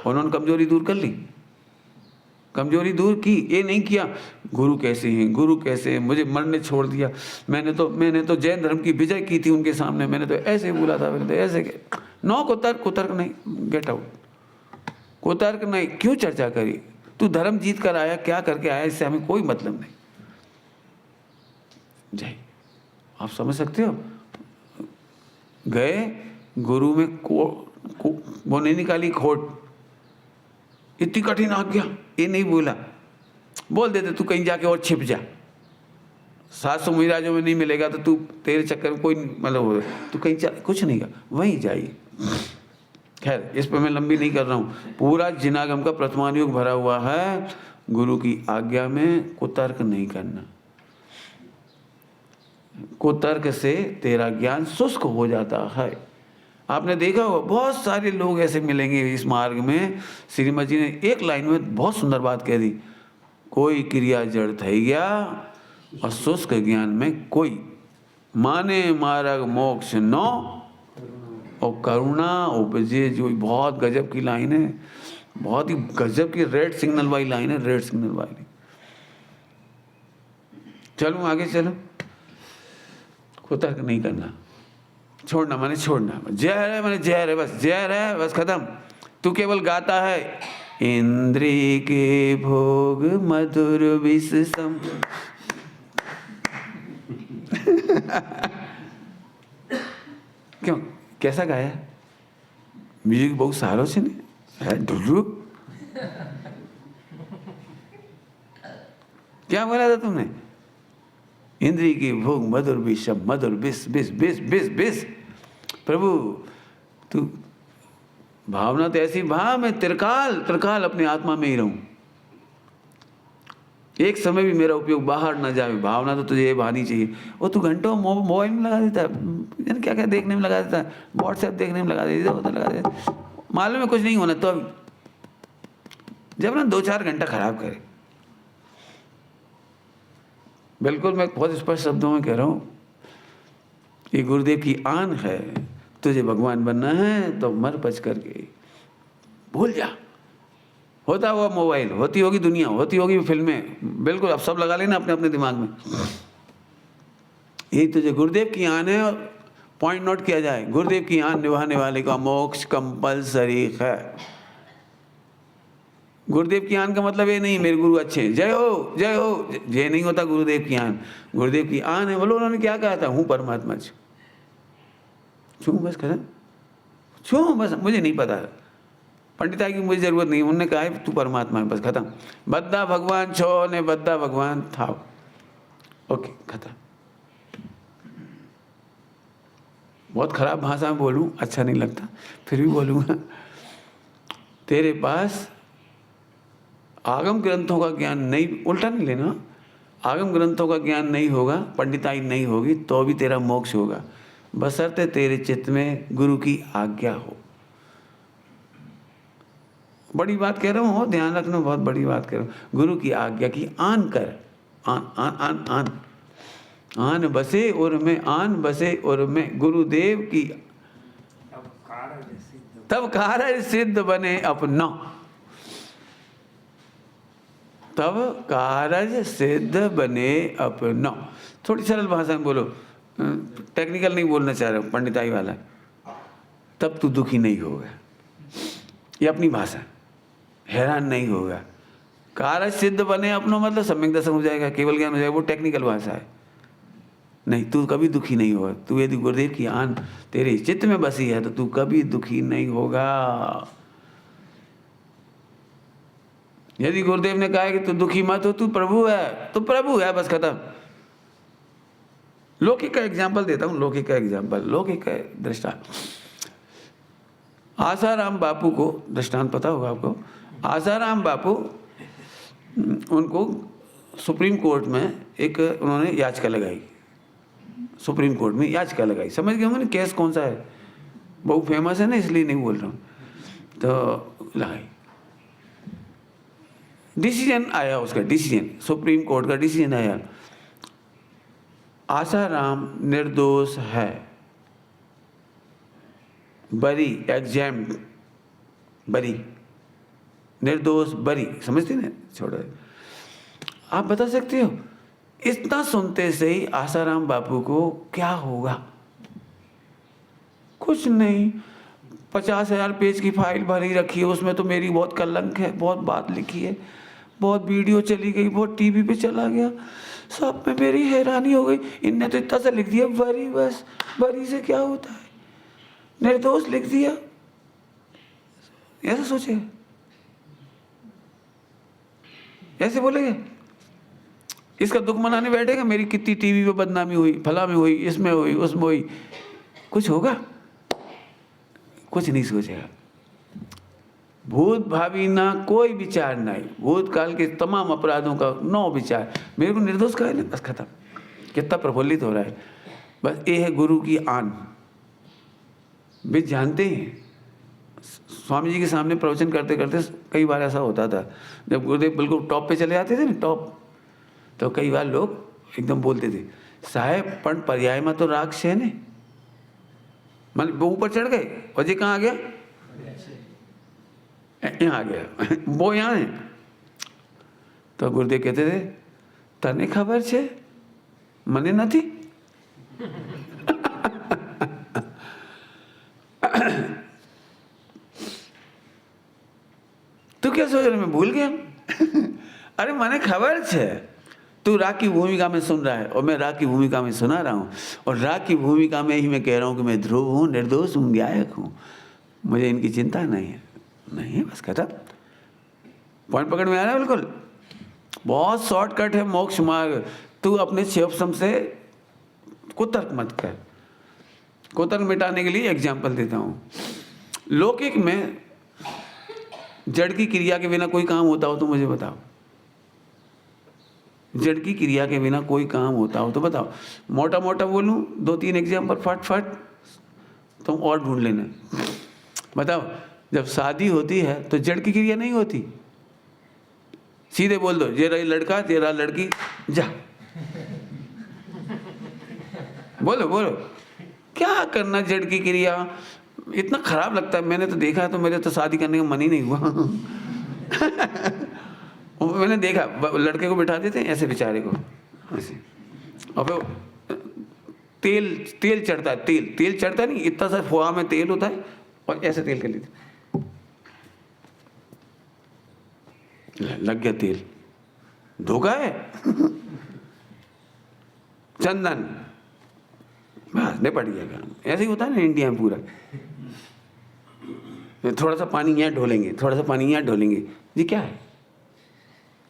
उन्होंने कमजोरी दूर कर ली, कमजोरी दूर की, ये नहीं किया गुरु कैसे हैं, गुरु कैसे हैं, मुझे मरने छोड़ दिया, मैंने तो जैन धर्म की विजय की थी उनके सामने, मैंने तो ऐसे बोला था, मैंने तो ऐसे नो, कुतर्क नहीं, गेट आउट, कुतर्क नहीं, क्यों चर्चा करी? तू धर्म जीत कर आया, क्या करके आया, इससे हमें कोई मतलब नहीं। जय, आप समझ सकते हो? गए गुरु में वो नहीं निकाली खोट, इतनी कठिन आज्ञा, ये नहीं बोला, बोल देते तू कहीं जाके और छिप जा, 700 महाराजों में नहीं मिलेगा तो तू, तेरे चक्कर में कोई मतलब तू कहीं कुछ नहीं कर, वहीं जाइए। खैर, इस पर मैं लंबी नहीं कर रहा हूँ। पूरा जिनागम का प्रथमान युग भरा हुआ है गुरु की आज्ञा में कुतर्क नहीं करना। कुतर्क से तेरा ज्ञान शुष्क हो जाता है। आपने देखा होगा बहुत सारे लोग ऐसे मिलेंगे इस मार्ग में। श्रीमद जी ने एक लाइन में बहुत सुंदर बात कह दी, कोई क्रिया जड़ थई गया और शुष्क ज्ञान में कोई, माने मार्ग मोक्ष नो और करुणा उपजे। जो बहुत गजब की लाइन है, बहुत ही गजब की रेड सिग्नल वाली लाइन है, रेड सिग्नल वाली। चलूं आगे, चलो। कुतर्क नहीं करना, छोड़ना माने छोड़ना, जहर है माने जहर है, बस जहर है, बस खत्म। तू केवल गाता है, इंद्री के भोग मधुर विष सम। क्यों, कैसा गाया? म्यूजिक बहुत सारों से नहीं ढुलू। क्या बोला था तुमने? इंद्री की भोग मधुर विष, मधुर विष विष विष विष विष। प्रभु तू भावना तो ऐसी भाव, मैं त्रिकाल अपनी आत्मा में ही रहूं, एक समय भी मेरा उपयोग बाहर ना जाए। भावना तो तुझे ये भानी चाहिए। वो तू घंटों मोबाइल में लगा देता है, क्या क्या देखने में लगा देता है, व्हाट्सएप देखने में लगा देता है, लगा देता, मालूम है कुछ नहीं होना। तो अब जब ना 2-4 घंटा खराब करे। बिल्कुल मैं बहुत स्पष्ट शब्दों में कह रहा हूँ, ये गुरुदेव की आन है। तुझे भगवान बनना है तो मर बच करके भूल जा। होता हुआ मोबाइल, होती होगी दुनिया, होती होगी फिल्में, बिल्कुल अब सब लगा लेना अपने अपने दिमाग में। यही तुझे गुरुदेव की आन है। और पॉइंट नोट किया जाए, गुरुदेव की आन निभाने वाले का मोक्ष कंपलसरी है। गुरुदेव की आन का मतलब ये नहीं मेरे गुरु अच्छे, जय हो जय हो, ये नहीं होता गुरुदेव की आन। गुरुदेव की आन है, बोलो उन्होंने क्या कहा था, हूँ परमात्मा छू, बस खत्म, छू बस, मुझे नहीं पता, पंडिताई की मुझे जरूरत नहीं, उन्होंने कहा है तू परमात्मा है, बस खत्म। बद्दा भगवान छो ने बद्दा भगवान था, ओके खत्म। बहुत खराब भाषा में बोलूं, अच्छा नहीं लगता, फिर भी बोलूंगा। तेरे पास आगम ग्रंथों का ज्ञान नहीं, उल्टा नहीं लेना, आगम ग्रंथों का ज्ञान नहीं होगा, पंडिताई नहीं होगी, तो भी तेरा मोक्ष होगा, बशर्ते तेरे चित्त में गुरु की आज्ञा हो। बड़ी बात कह रहा हूँ, ध्यान रखना, बहुत बड़ी बात कह रहा हूँ। गुरु की आज्ञा की आन कर, आन आन आन आन आन बसे और मैं, आन बसे और मैं, गुरुदेव की तब कारज सिद्ध बने अपना, तब कारज सिद्ध बने अपना। थोड़ी सरल भाषा में बोलो, टेक्निकल नहीं बोलना चाह रहा हूँ, पंडिताई वाला। तब तू दुखी नहीं होगा, ये अपनी भाषा, हैरान नहीं होगा। कारज सिद्ध बने अपना मतलब सम्यक दर्शन हो जाएगा, केवल ज्ञान हो जाएगा, वो टेक्निकल भाषा है। नहीं, तू कभी दुखी नहीं होगा। तू यदि गुरुदेव की आन तेरे चित्त में बसी है तो तू कभी दुखी नहीं होगा। यदि गुरुदेव ने कहा है कि तू दुखी मत हो, तू प्रभु है तो प्रभु है, बस खत्म। लौकिक का एग्जाम्पल देता हूँ, लौकिक का एग्जाम्पल, लौकिक का दृष्टांत। आसाराम बापू को दृष्टांत पता होगा आपको। आसाराम बापू, उनको सुप्रीम कोर्ट में एक उन्होंने याचिका लगाई, सुप्रीम कोर्ट में याचिका लगाई। समझ गए होंगे केस कौन सा है, बहुत फेमस है ना, इसलिए नहीं बोल रहा हूँ। तो लगाई, डिसीजन आया, उसका डिसीजन, सुप्रीम कोर्ट का डिसीजन आया, आसाराम निर्दोष है, बरी, एग्जाम बरी, निर्दोष बरी, समझते ना, छोड़ो। आप बता सकते हो इतना सुनते से ही आसाराम बापू को क्या होगा? कुछ नहीं। 50,000 पेज की फाइल भरी रखी है, उसमें तो मेरी बहुत कलंक है, बहुत बात लिखी है, बहुत वीडियो चली गई, बहुत टीवी पे चला गया, सब में मेरी हैरानी हो गई। इनने तो इतना सा लिख दिया बरी, बस बरी से क्या होता है, निर्दोष लिख दिया, ऐसा सोचे, ऐसे बोलेंगे। इसका दुख मनाने बैठेगा, मेरी कितनी टीवी पे बदनामी हुई, फला में हुई, इसमें हुई, उसमें हुई, कुछ होगा? कुछ नहीं सोचेगा। भूत भावी ना कोई विचार नहीं, भूतकाल के तमाम अपराधों का नो विचार, मेरे को निर्दोष कहे ना, बस खत्म। कितना प्रफुल्लित हो रहा है। बस ये है गुरु की आन। वे जानते हैं, स्वामी जी के सामने प्रवचन करते करते कई बार ऐसा होता था, जब गुरुदेव बिल्कुल टॉप पे चले जाते थे ना, टॉप, तो कई बार लोग एकदम बोलते थे, साहेब पण पर्याय में तो राग से ने, मतलब वो ऊपर चढ़ गए और जी कहाँ आ गया, यहाँ आ गया, वो यहाँ है। तो गुरुदेव कहते थे, तने खबर छे, मने नहीं। तू क्या सोच रहा है, मैं भूल गया? अरे मने खबर छे, तू राग की भूमिका में सुन रहा है और मैं राग की भूमिका में सुना रहा हूँ, और राग की भूमिका में ही मैं कह रहा हूँ कि मैं ध्रुव हूँ, निर्दोष हूँ, गायक हूँ, मुझे इनकी चिंता नहीं है। नहीं, बस खत्म। पॉइंट पकड़ में आ रहा है बिल्कुल। बहुत शॉर्टकट है मोक्ष मार्ग। तू अपने शिवसम से कुतर्क मत कर। कुतर्क मिटाने के लिए एग्जाम्पल देता हूँ। लौकिक में जड़ की क्रिया के बिना कोई काम होता हो तो मुझे बताओ। जड़ की क्रिया के बिना कोई काम होता हो तो बताओ। मोटा मोटा बोलूं, 2-3 एग्जाम्पल फट फट, तुम और ढूंढ लेना। बताओ, जब शादी होती है तो जड़ की क्रिया नहीं होती, सीधे बोल दो, ये रही लड़का, ये रहा लड़की, जा। बोलो बोलो, क्या करना जड़ की क्रिया? इतना खराब लगता है, मैंने तो देखा है, तो मेरे तो शादी करने का मन ही नहीं हुआ। मैंने देखा, लड़के को बिठा देते हैं ऐसे, बेचारे को ऐसे, और फिर तेल चढ़ता है, तेल चढ़ता नहीं, इतना सा फुआ में तेल होता है, और ऐसे तेल कर लेते, लग गया तेल, धोखा है। चंदन, बस निपट गया काम। ऐसे ही होता है ना इंडिया में पूरा। थोड़ा सा पानी यहाँ ढोलेंगे, थोड़ा सा पानी यहाँ ढोलेंगे, जी क्या है?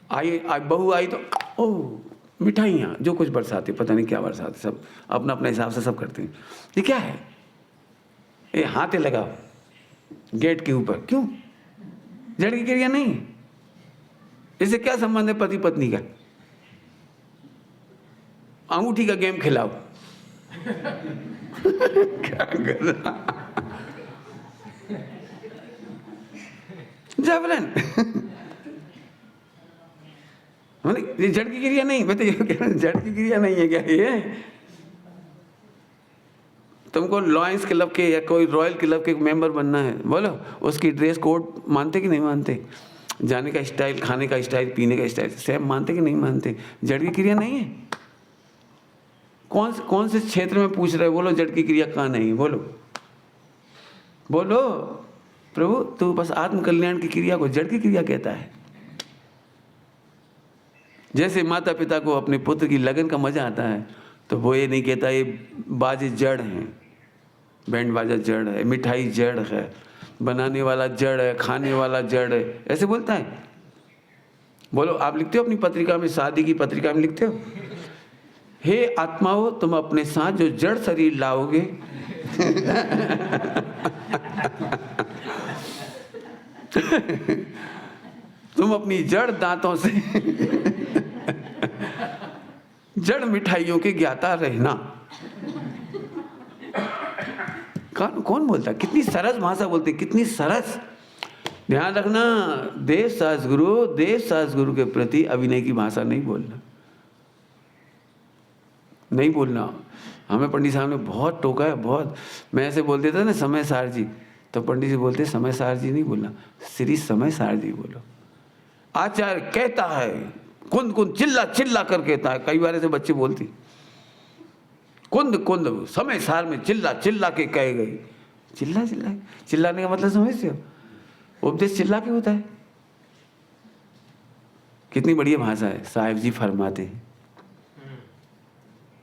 आई बहू आई तो ओह मिठाइयाँ, जो कुछ बरसाते, पता नहीं क्या बरसाते, सब अपना अपना हिसाब से सब करते हैं। ये क्या है? ये हाथे लगाओ गेट के ऊपर, क्यों? जड़ की क्रिया नहीं। इससे क्या संबंध है पति पत्नी का? अंगूठी का गेम खिलाओ। क्या करना? जावलन। ये जड़ की क्रिया नहीं, मैं तो ये कह रहा हूं, जड़ की क्रिया नहीं है क्या ये? तुमको लॉयंस क्लब के या कोई रॉयल क्लब के मेंबर बनना है, बोलो, उसकी ड्रेस कोड मानते कि नहीं मानते? जाने का स्टाइल, खाने का स्टाइल, पीने का स्टाइल, सब मानते कि नहीं मानते? जड़ की क्रिया नहीं है। कौन से क्षेत्र में पूछ रहे हो? बोलो, जड़ की क्रिया कहाँ नहीं? बोलो बोलो। प्रभु, तू बस आत्म कल्याण की क्रिया को जड़ की क्रिया कहता है। जैसे माता पिता को अपने पुत्र की लगन का मजा आता है, तो वो ये नहीं कहता ये बाजे जड़ हैं, बैंड बाजा जड़ है, मिठाई जड़ है, बनाने वाला जड़ है, खाने वाला जड़ है, ऐसे बोलता है। बोलो, आप लिखते हो अपनी पत्रिका में, शादी की पत्रिका में लिखते हो, हे आत्माओं, तुम अपने साथ जो जड़ शरीर लाओगे, तुम अपनी जड़ दांतों से जड़ मिठाइयों के ज्ञाता रहना। कौन बोलता? कितनी सरस भाषा बोलते, कितनी सरस। ध्यान रखना, देव शास्त्र गुरु के प्रति अभिनय की भाषा नहीं बोलना, नहीं बोलना। हमें पंडित साहब ने बहुत टोका है, बहुत। मैं ऐसे बोल देता ना, समय सार जी, तो पंडित जी बोलते समय सार जी नहीं बोलना, श्री समय सार जी बोलो। आचार्य कहता है, कुंद कुंद चिल्ला चिल्ला कर कहता है। कई बार ऐसे बच्चे बोलती, कुंद कुंद समय सार में चिल्ला चिल्ला के कह गई। चिल्ला चिल्ला, चिल्लाने का मतलब समझते हो? उपदेश चिल्ला के होता है। कितनी बढ़िया भाषा है, साहिब जी फरमाते हैं।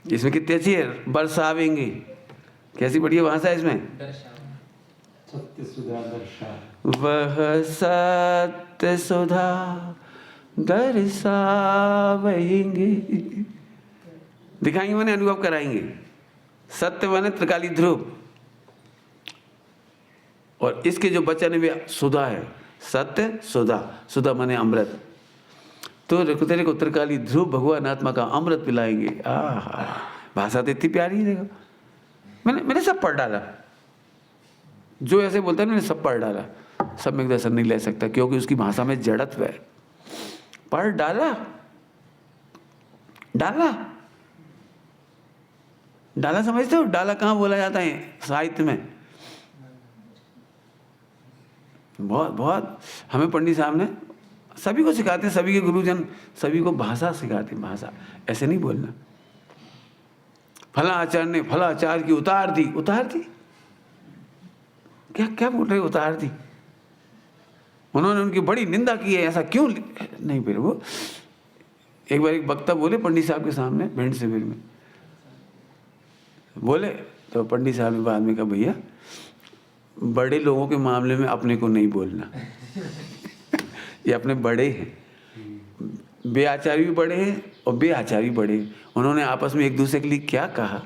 इसमें कितनी अच्छी है, बरसावेंगे, कैसी बढ़िया भाषा है इसमें। सत्य सुधा दर्शा, वह सत्य सुधा दर्शावेंगे, दिखाएंगे मैंने, अनुभव कराएंगे। सत्य माने त्रिकाली ध्रुव, और इसके जो वचन भी सुधा है, सत्य सुधा, सुधा माने अमृत। तो तेरे को त्रिकाली ध्रुव भगवान आत्मा का अमृत पिलाएंगे। आहा, भाषा तो इतनी प्यारी है। देखो मैंने सब पढ़ डाला, जो ऐसे बोलता है मैंने सब पढ़ डाला। सम्यक दर्शन नहीं ले सकता क्योंकि उसकी भाषा में जड़त्व है। पढ़ डाला, डाला डाला समझते हो? डाला कहाँ बोला जाता है साहित्य में? बहुत बहुत हमें पंडित साहब ने सभी को सिखाते हैं, सभी के गुरुजन सभी को भाषा सिखाते हैं। भाषा ऐसे नहीं बोलना, फला आचार्य ने फला आचार्य की उतार दी। उतार दी क्या क्या बोल रहे, उतार दी? उन्होंने उनकी बड़ी निंदा की है, ऐसा क्यों नहीं? फिर वो एक बार एक वक्ता बोले पंडित साहब के सामने भिंड शिविर में, बोले तो पंडित साहब ने बाद में कहा, भैया बड़े लोगों के मामले में अपने को नहीं बोलना। ये अपने बड़े हैं, बेआचारी भी बड़े हैं और बेआचारी बड़े हैं। उन्होंने आपस में एक दूसरे के लिए क्या कहा,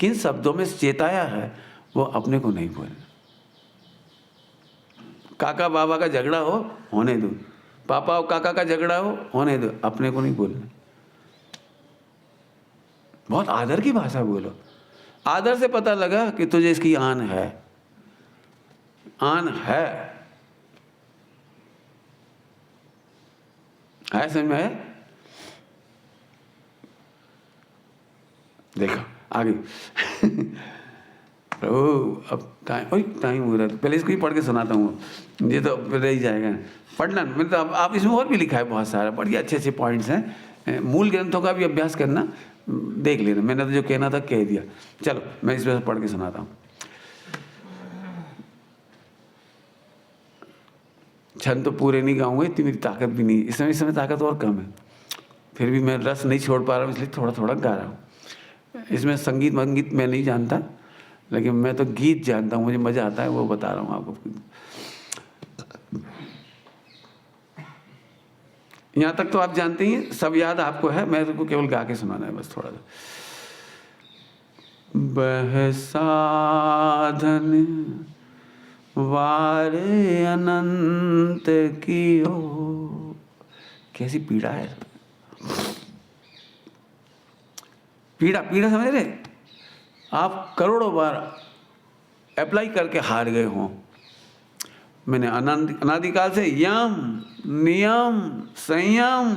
किन शब्दों में चेताया है, वो अपने को नहीं बोलना। काका बाबा का झगड़ा हो, होने दो। पापा और काका का झगड़ा हो, होने दो। अपने को नहीं बोलना। बहुत आदर की भाषा बोलो। आदर से पता लगा कि तुझे इसकी आन है, आन है समझ में है? देखो आगे। प्रभु अब टाइम हो रहा है, पहले इसको ही पढ़ के सुनाता हूँ, ये तो रह ही जाएगा पढ़ना। मतलब तो आप इसमें और भी लिखा है बहुत सारा, बढ़िया अच्छे अच्छे पॉइंट्स हैं। मूल ग्रंथों का भी अभ्यास करना, देख लेना। मैंने तो जो कहना था कह दिया। चलो मैं इसमें पढ़ के सुनाता हूँ। छंद तो पूरे नहीं गाऊंगा, इतनी मेरी ताकत भी नहीं, इस समय ताकत और कम है। फिर भी मैं रस नहीं छोड़ पा रहा हूँ, इसलिए थोड़ा थोड़ा गा रहा हूँ। इसमें संगीत मंगीत मैं नहीं जानता, लेकिन मैं तो गीत जानता हूँ, मुझे मज़ा आता है, वो बता रहा हूँ आपको। यहाँ तक तो आप जानते ही, सब याद आपको है, मेरे को केवल गा के सुनाना है बस थोड़ा सा। बह साधन वार अनंत कियो, कैसी पीड़ा है। पीड़ा पीड़ा समझ रहे? आप करोड़ों बार अप्लाई करके हार गए हों। मैंने अनादिकाल से यम नियम संयम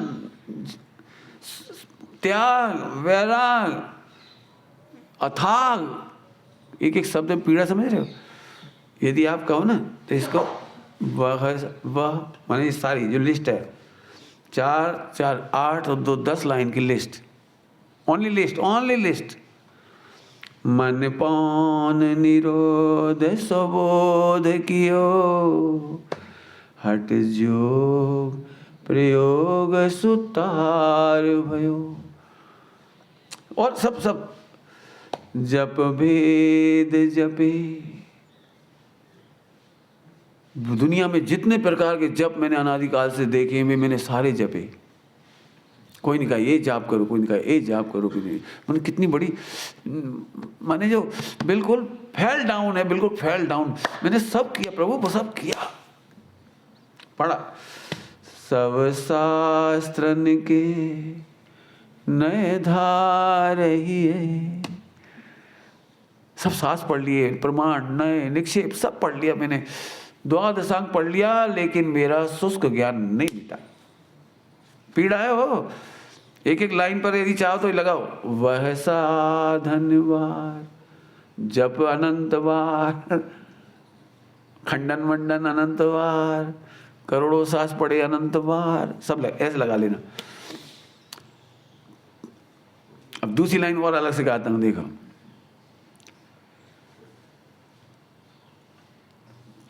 त्याग वैराग अथाग, एक एक शब्द में पीड़ा समझ रहे हो? यदि आप कहो ना तो इसको वह माने सारी जो लिस्ट है, 4 4 8 और 2 10 लाइन की लिस्ट, ओनली लिस्ट। मन पान निरोध सबोध कियो, हट जोग प्रयोग सुतार भयो। और सब जप भेद जपे। दुनिया में जितने प्रकार के जप मैंने अनादिकाल से देखे, मैंने सारे जपे। कोई नहीं कहा ये जाप करो, कोई नहीं कहा ये जाप करो, कोई नहीं। मैंने कितनी बड़ी, माने जो बिल्कुल फेल डाउन है, बिल्कुल फेल डाउन। मैंने सब किया प्रभु, वो सब किया, पढ़ा। सब शास्त्र के नए धार ही है, सब शास्त्र पढ़ लिए, प्रमाण नए निक्षेप सब पढ़ लिया मैंने, द्वादशांग पढ़ लिया, लेकिन मेरा शुष्क ज्ञान नहीं मिटा। पीड़ा है वो। एक एक लाइन पर यदि चाहो तो लगाओ, वह साधन वार जप अनंत बार, खंडन मंडन अनंत बार, करोड़ों सांस पड़े अनंत बार, सब ऐसे लगा लेना। अब दूसरी लाइन और अलग से गाता हूं, देखो।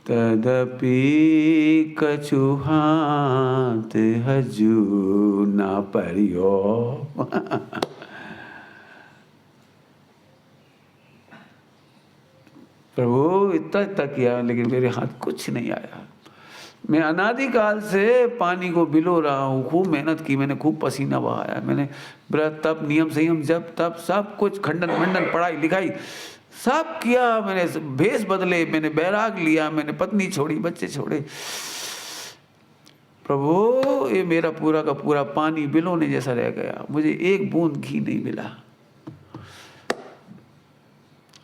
तदपि कछु हाथ हजू ना परियो। प्रभु इतना इतना किया लेकिन मेरे हाथ कुछ नहीं आया। मैं अनादिकाल से पानी को बिलो रहा हूँ, खूब मेहनत की मैंने, खूब पसीना बहाया मैंने, व्रत तप नियम संयम जप तप सब कुछ, खंडन मंडन पढ़ाई लिखाई सब किया मैंने, भेष बदले मैंने, बैराग लिया मैंने, पत्नी छोड़ी, बच्चे छोड़े। प्रभु ये मेरा पूरा का पूरा पानी बिलोने जैसा रह गया, मुझे एक बूंद घी नहीं मिला।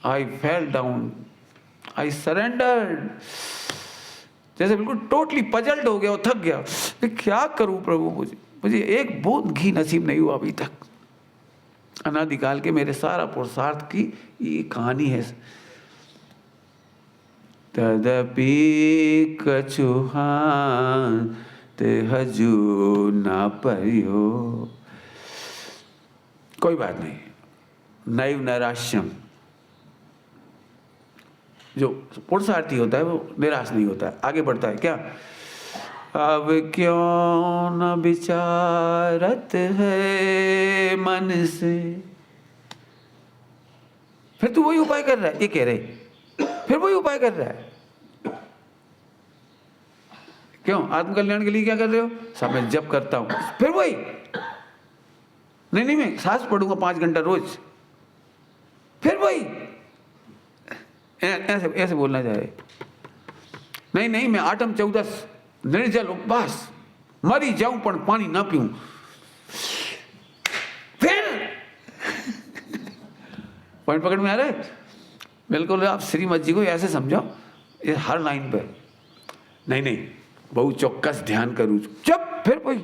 आई फेल डाउन, आई सरेंडर्ड, जैसे बिल्कुल टोटली पजल्ड हो गया और थक गया। मैं क्या करूं प्रभु, मुझे एक बूंद घी नसीब नहीं हुआ अभी तक। अनादिकाल के मेरे सारा पुरुषार्थ की ये कहानी है। तदपि कछु हाथ हजू ना परियो। कोई बात नहीं, नैव नैराश्यम, जो पुरुषार्थी होता है वो निराश नहीं होता है, आगे बढ़ता है। क्या अब क्यों न विचारत है मन से। फिर तू वही उपाय कर रहा है, ये कह रहे, फिर वही उपाय कर रहा है। क्यों? आत्मकल्याण के लिए क्या कर रहे हो? सब मैं जप करता हूं, फिर वही। नहीं मैं सांस पढ़ूंगा 5 घंटा रोज, फिर वही। ऐसे ऐसे बोलना चाहे। नहीं मैं आठम 14 निर्जल उपवास, मरी जाऊं पर पानी ना पीऊं, फिर पॉइंट पकड़ में आ रहा है? बिल्कुल आप श्रीमद जी को ऐसे समझो, ये हर लाइन पे। नहीं बहुत चौकस ध्यान करूं, चुप, फिर कोई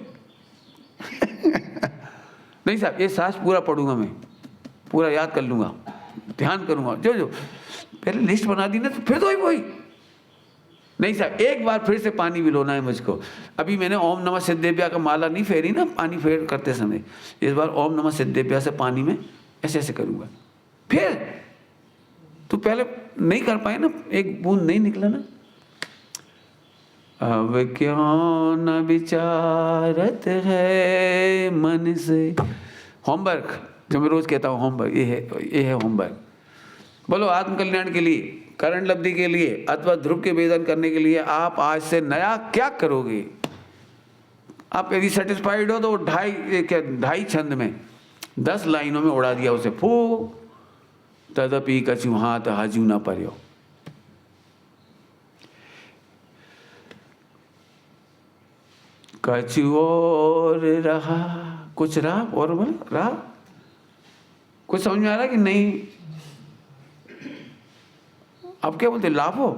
नहीं साहब, ये सांस पूरा पढ़ूंगा मैं, पूरा याद कर लूंगा, ध्यान करूंगा, जो पहले लिस्ट बना दी ना, तो फिर तो वही। नहीं साहब, एक बार फिर से पानी बिलोना है मुझको। अभी मैंने ओम नमः सिद्धेभ्या का माला नहीं फेरी ना पानी फेर करते समय, इस बार ओम नमः सिद्धेभ्या से पानी में ऐसे ऐसे करूंगा। फिर तो पहले नहीं कर पाए ना, एक बूंद नहीं निकला ना। अब क्यों न विचारत है मन से। होमवर्क जो मैं रोज कहता हूँ, होमवर्क ये है होमवर्क। बोलो आत्मकल्याण के लिए, करण लब्धि के लिए अथवा ध्रुव के वेदन करने के लिए आप आज से नया क्या करोगे? आप यदि सेटिस्फाइड हो तो 2.5 छंद में 10 लाइनों में उड़ा दिया उसे, फू तदपि कछु हाथ हाजू ना पर्यो। कछु और रहा, कुछ रहा और रहा, कुछ समझ में आ रहा कि नहीं? अब क्या बोलते, लाभ हो,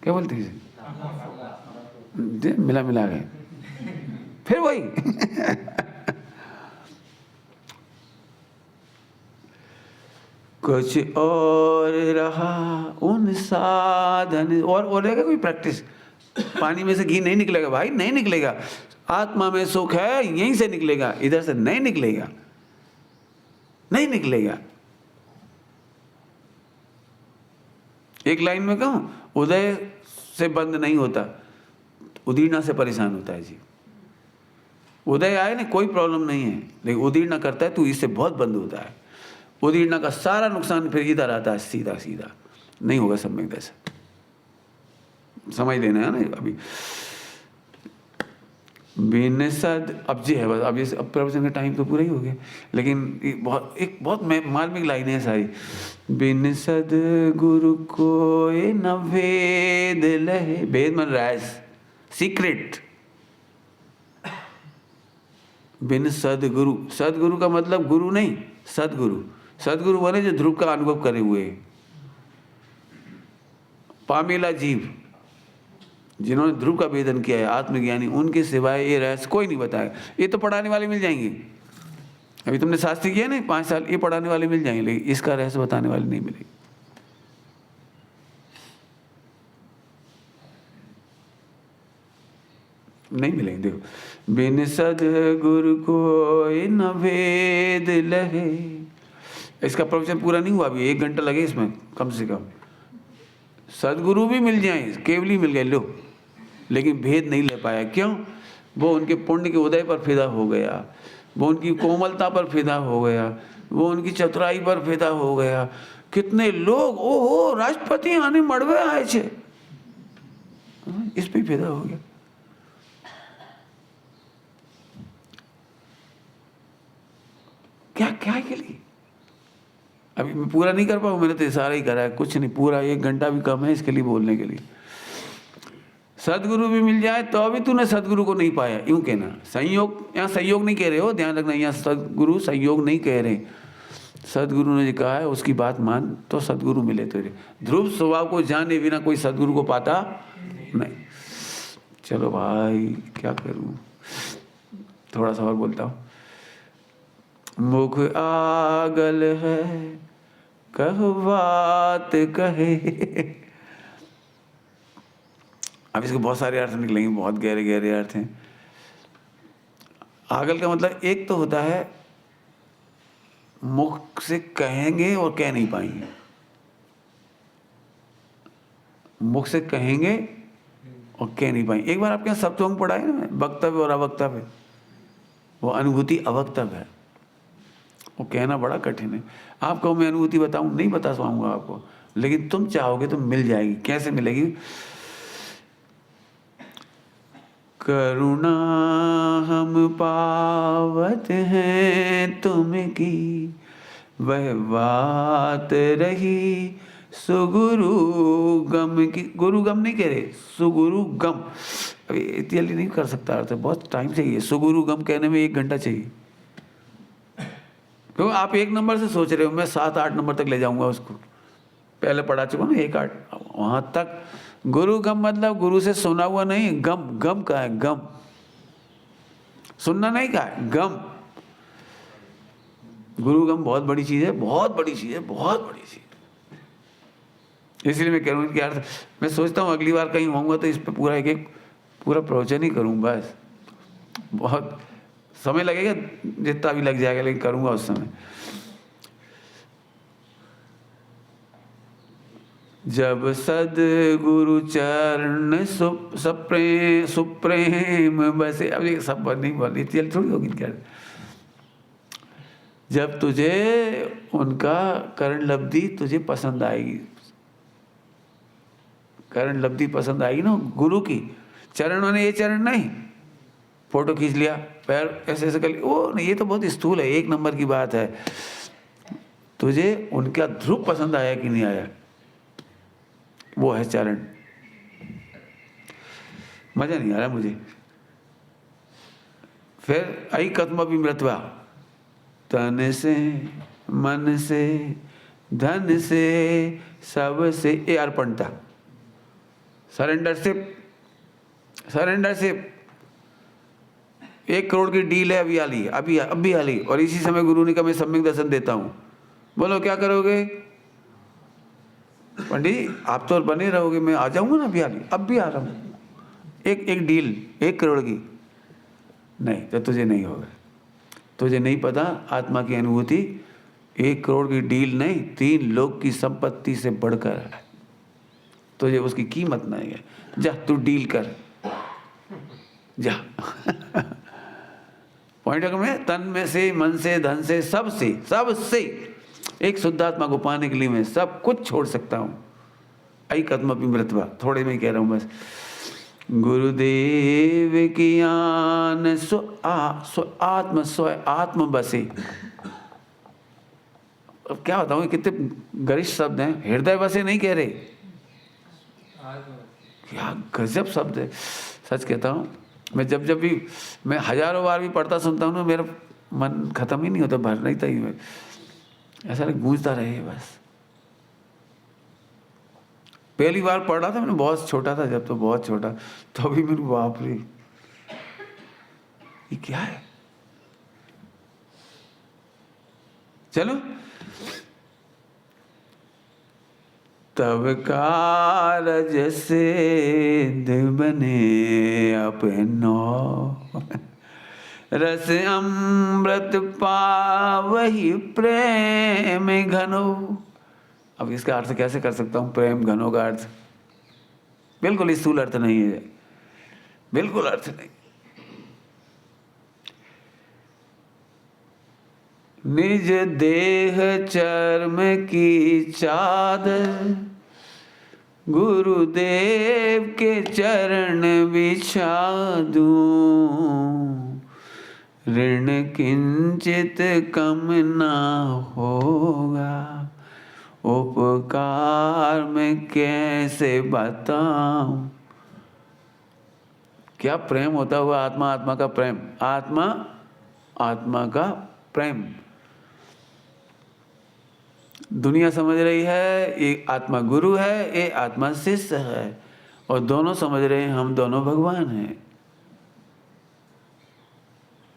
क्या बोलते हैं? मिला गए, फिर वही कुछ और रहा उन साधन, और रहेगा कोई प्रैक्टिस। पानी में से घी नहीं निकलेगा भाई, नहीं निकलेगा। आत्मा में सुख है, यहीं से निकलेगा, इधर से नहीं निकलेगा, नहीं निकलेगा। एक लाइन में कहूं, उदय से बंद नहीं होता, उदीर्णा से परेशान होता है जी। उदय आए ना कोई प्रॉब्लम नहीं है, लेकिन उदीर्णा करता है तो इससे बहुत बंद होता है। उदीर्णा का सारा नुकसान फिर इधर आता है, सीधा सीधा नहीं होगा सम्यक दशा। समझ लेना है ना। अभी बिन सद, अब जी है बस, अब ये प्रवचन का टाइम तो पूरा ही हो गया, लेकिन एक बहुत मार्मिक लाइन है सारी। बिन सद गुरु को न भेद लहे, भेद मन राज, सीक्रेट। बिन सदगुरु, सदगुरु का मतलब गुरु नहीं, सदगुरु। सदगुरु बने जो ध्रुव का अनुभव करे हुए, पामेला जीव जिन्होंने ध्रुव का वेदन किया है, आत्मज्ञानी, उनके सिवाय ये रहस्य कोई नहीं बताएगा। ये तो पढ़ाने वाले मिल जाएंगे, अभी तुमने शास्त्री किया नहीं 5 साल, ये पढ़ाने वाले मिल जाएंगे, लेकिन इसका रहस्य बताने वाले नहीं मिलेंगे। नहीं मिलेंगे। देखो, बिन सद्गुरु कोई न भेद लहे। इसका प्रवचन पूरा नहीं हुआ अभी, 1 घंटा लगे इसमें कम से कम। सद्गुरु भी मिल जाए, केवल ही मिल गए लो, लेकिन भेद नहीं ले पाया। क्यों? वो उनके पुण्य के उदय पर फिदा हो गया, वो उनकी कोमलता पर फिदा हो गया, वो उनकी चतुराई पर फिदा हो गया। कितने लोग ओहो राष्ट्रपति आने मड़वे आए छे, इस पे फिदा हो गया। क्या क्या के लिए? अभी मैं पूरा नहीं कर पाऊँ, मैंने तो इशारा ही करा है, कुछ नहीं, पूरा 1 घंटा भी कम है इसके लिए बोलने के लिए। सदगुरु भी मिल जाए तो अभी तूने सदगुरु को नहीं पाया, यूं कहना। संयोग, यहाँ संयोग नहीं कह रहे हो, ध्यान रखना, यहाँ सदगुरु संयोग नहीं कह रहे। सदगुरु ने जो कहा है उसकी बात मान तो सदगुरु मिले तुझे। ध्रुव स्वभाव को जाने बिना कोई सदगुरु को पाता नहीं। चलो भाई क्या करूं, थोड़ा सा और बोलता हूं। मुख आगल है कह बात कहे। अब इसके बहुत सारे अर्थ निकलेंगे, बहुत गहरे गहरे अर्थ हैं। आगल का मतलब एक तो होता है मुख से कहेंगे और कह नहीं पाएंगे, मुख से कहेंगे और कह नहीं पाएंगे। एक बार आपके यहाँ सप्तम पढ़ा है ना, वक्तव्य और अवक्तव्य। वो अनुभूति अवक्तव्य है, वो कहना बड़ा कठिन है। आप कहो मैं अनुभूति बताऊं, नहीं बता पाऊंगा आपको, लेकिन तुम चाहोगे तो मिल जाएगी। कैसे मिलेगी? करुणा हम पावत हैं तुमकी, वह बात रही सुगुरु गम की। गुरु गम नहीं कह रहे, सुगुरु गम। अभी इतनी जल्दी नहीं कर सकता अर्थ, बहुत टाइम चाहिए। सुगुरु गम कहने में 1 घंटा चाहिए। क्यों आप 1 नंबर से सोच रहे हो, मैं 7-8 नंबर तक ले जाऊंगा उसको। पहले पढ़ा चुका ना 1-8, वहां तक। गुरु गम मतलब गुरु से सुना हुआ नहीं, गम। गम का है गम, सुनना नहीं का है, गम। गुरु गम बहुत बड़ी चीज है, बहुत बड़ी चीज है, बहुत बड़ी चीज। इसलिए मैं कह रहा हूँ कि यार मैं सोचता हूँ अगली बार कहीं होऊंगा तो इस पे पूरा एक पूरा प्रवचन ही करूँ बस। बहुत समय लगेगा, जितना भी लग जाएगा, लेकिन करूँगा उस समय। जब सद्गुरु चरण सुप्रेम बसे। अब ये सब नहीं बोली चल थोड़ी होगी क्या। जब तुझे उनका करण लब्धि तुझे पसंद आएगी, करण लब्धि पसंद आएगी ना गुरु की। चरण माने ये चरण नहीं, फोटो खींच लिया, पैर ऐसे ऐसे कर लिया, वो नहीं, ये तो बहुत स्थूल है, 1 नंबर की बात है। तुझे उनका ध्रुव पसंद आया कि नहीं आया, वो है चरण। मजा नहीं आ रहा मुझे। फिर आई कत्म भी मृतवा, तन से मन से धन से सब से, ये अर्पणता, सरेंडरशिप। सरेंडरशिप 1 करोड़ की डील है, अभी आली, अभी आली, और इसी समय गुरु ने कहा मैं सम्यक दर्शन देता हूं। बोलो क्या करोगे? पंडित जी आप तो बने रहोगे, मैं आ जाऊंगा ना अभी आली, अब भी आ रहा हूँ। एक डील 1 करोड़ की नहीं तो तुझे नहीं होगा। तुझे नहीं पता आत्मा की अनुभूति 1 करोड़ की डील नहीं, 3 लोग की संपत्ति से बढ़कर है। तुझे उसकी कीमत नहीं है। जा तू डील कर, जा। पॉइंट में तन में से, मन से, धन से, सबसे एक शुद्धात्मा को पाने के लिए मैं सब कुछ छोड़ सकता हूं। आई कत्म भी मृतवा, थोड़े में कह रहा हूं बस। गुरुदेव की आन स्व आत्म बसे। अब क्या बताऊं, कितने गरिष्ठ शब्द हैं। हृदय बसे नहीं कह रहे, क्या गजब शब्द है। सच कहता हूं, मैं जब भी मैं हजारों बार भी पढ़ता सुनता हूं ना, मेरा मन खत्म ही नहीं होता, भर नहीं था ही मैं, ऐसा गूंजता रहे बस। पहली बार पढ़ रहा था मैंने, बहुत छोटा था जब, तो बहुत छोटा, तो अभी मेरे बाप रे ये क्या है। चलो तब कारज सिद्ध बने अपनो, रस अमृत पावहि प्रेम घनो। अब इसका अर्थ कैसे कर सकता हूँ? प्रेम घनो का अर्थ बिल्कुल स्थूल अर्थ नहीं है, बिल्कुल अर्थ नहीं। निज देह चर्म की चादर, गुरुदेव के चरण बिछा दूं, ऋण किंचित कम ना होगा, उपकार में कैसे बताऊं। क्या प्रेम होता हुआ आत्मा, आत्मा का प्रेम, आत्मा आत्मा का प्रेम। दुनिया समझ रही है ये आत्मा गुरु है, ये आत्मा शिष्य है, और दोनों समझ रहे हैं हम दोनों भगवान हैं।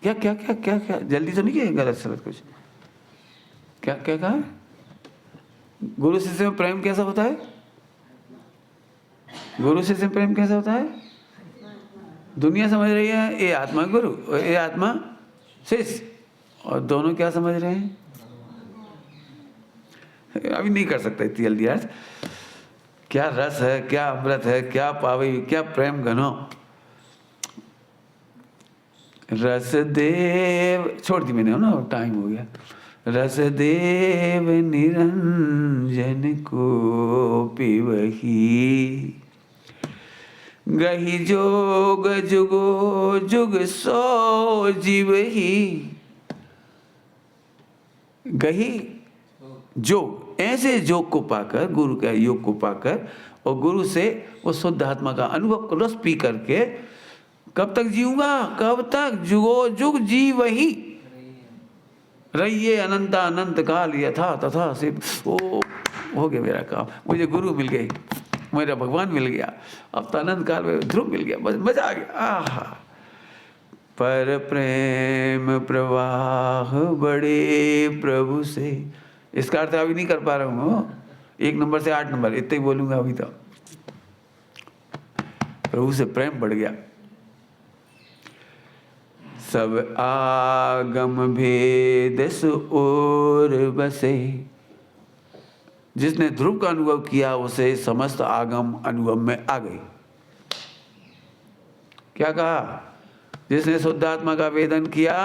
क्या क्या क्या क्या क्या जल्दी तो नहीं किया गलत सलत कुछ? क्या क्या कहा? गुरु शिष्य में प्रेम कैसा होता है? गुरु शिष्य में प्रेम कैसा होता है? दुनिया समझ रही है ये आत्मा गुरु, ये आत्मा शिष्य, और दोनों क्या समझ रहे हैं? अभी नहीं कर सकता इतनी जल्दी यार। क्या रस है, क्या अमृत है, क्या पावी, क्या प्रेम घनो। रस देव छोड़ दी मैंने ना, टाइम हो गया। रस देव निरंजन को पिबही, गही जोग जुगो जुग सो जीवही। गही जोग, ऐसे जोग को पाकर, गुरु का योग को पाकर, और गुरु से वो शुद्ध आत्मा का अनुभव रस पी करके कब तक जीऊंगा? कब तक? जुगो जुग जी वही रहिए अनंता अनंत काल यथा तथा से। ओ हो गया मेरा काम, मुझे गुरु मिल गई, मेरा भगवान मिल गया, अब तो अनंत काल में ध्रुव मिल गया, बस मजा आ गया। आहा, पर प्रेम प्रवाह बड़े प्रभु से। इसका अर्थ अभी नहीं कर पा रहा हूँ, 1 नंबर से 8 नंबर इतना ही बोलूंगा अभी तो। प्रभु से प्रेम बढ़ गया। सब आगम भेद सुओर बसे। जिसने ध्रुव का अनुभव किया उसे समस्त आगम अनुभव में आ गई। क्या कहा? जिसने शुद्ध आत्मा का वेदन किया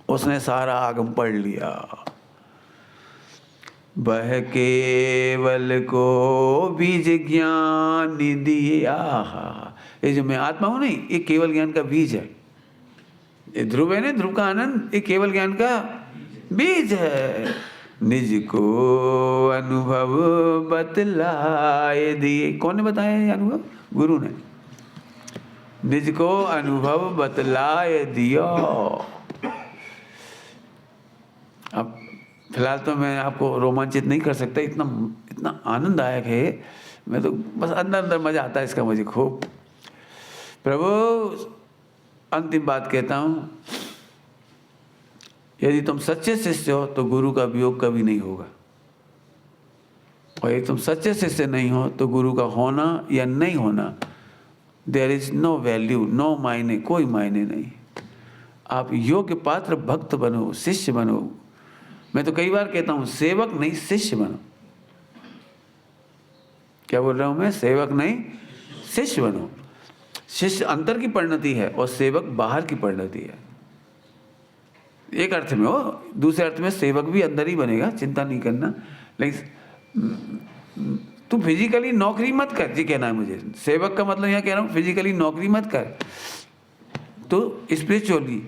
उसने सारा आगम पढ़ लिया। वह केवल को बीज ज्ञान दिया। ये जो मैं आत्मा हूं नहीं, ये केवल ज्ञान का बीज है। ये ध्रुव है ना, ध्रुव का आनंद, ये केवल ज्ञान का बीज है। निज को अनुभव बतलाए दिए। कौन ने बताया ये अनुभव? गुरु ने। निज को अनुभव बतलाए दियो। अब फिलहाल तो मैं आपको रोमांचित नहीं कर सकता, इतना इतना आनंददायक है। मैं तो बस अंदर अंदर मजा आता है इसका मुझे खूब। प्रभु अंतिम बात कहता हूँ, यदि तुम सच्चे शिष्य हो तो गुरु का वियोग कभी नहीं होगा, और यदि तुम सच्चे शिष्य नहीं हो तो गुरु का होना या नहीं होना, there is no value, no मायने, कोई मायने नहीं। आप योग्य पात्र भक्त बनो, शिष्य बनो। मैं तो कई बार कहता हूँ सेवक नहीं शिष्य बनो। क्या बोल रहा हूँ मैं? सेवक नहीं शिष्य बनो। शिष्य अंतर की परिणति है और सेवक बाहर की परिणति है। एक अर्थ में हो, दूसरे अर्थ में सेवक भी अंदर ही बनेगा, चिंता नहीं करना। लेकिन तू फिजिकली नौकरी मत कर, जी कहना है मुझे। सेवक का मतलब यहाँ कह रहा हूँ फिजिकली नौकरी मत कर, तो स्पिरिचुअली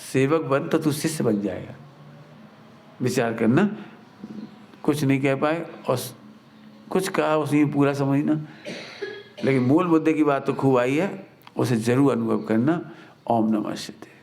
सेवक बन तो तू शिष्य बन जाएगा। विचार करना। कुछ नहीं कह पाए और कुछ कहा उसी पूरा समझना, लेकिन मूल मुद्दे की बात तो खूब आई है, उसे जरूर अनुभव करना। ओम नमः शिवाय।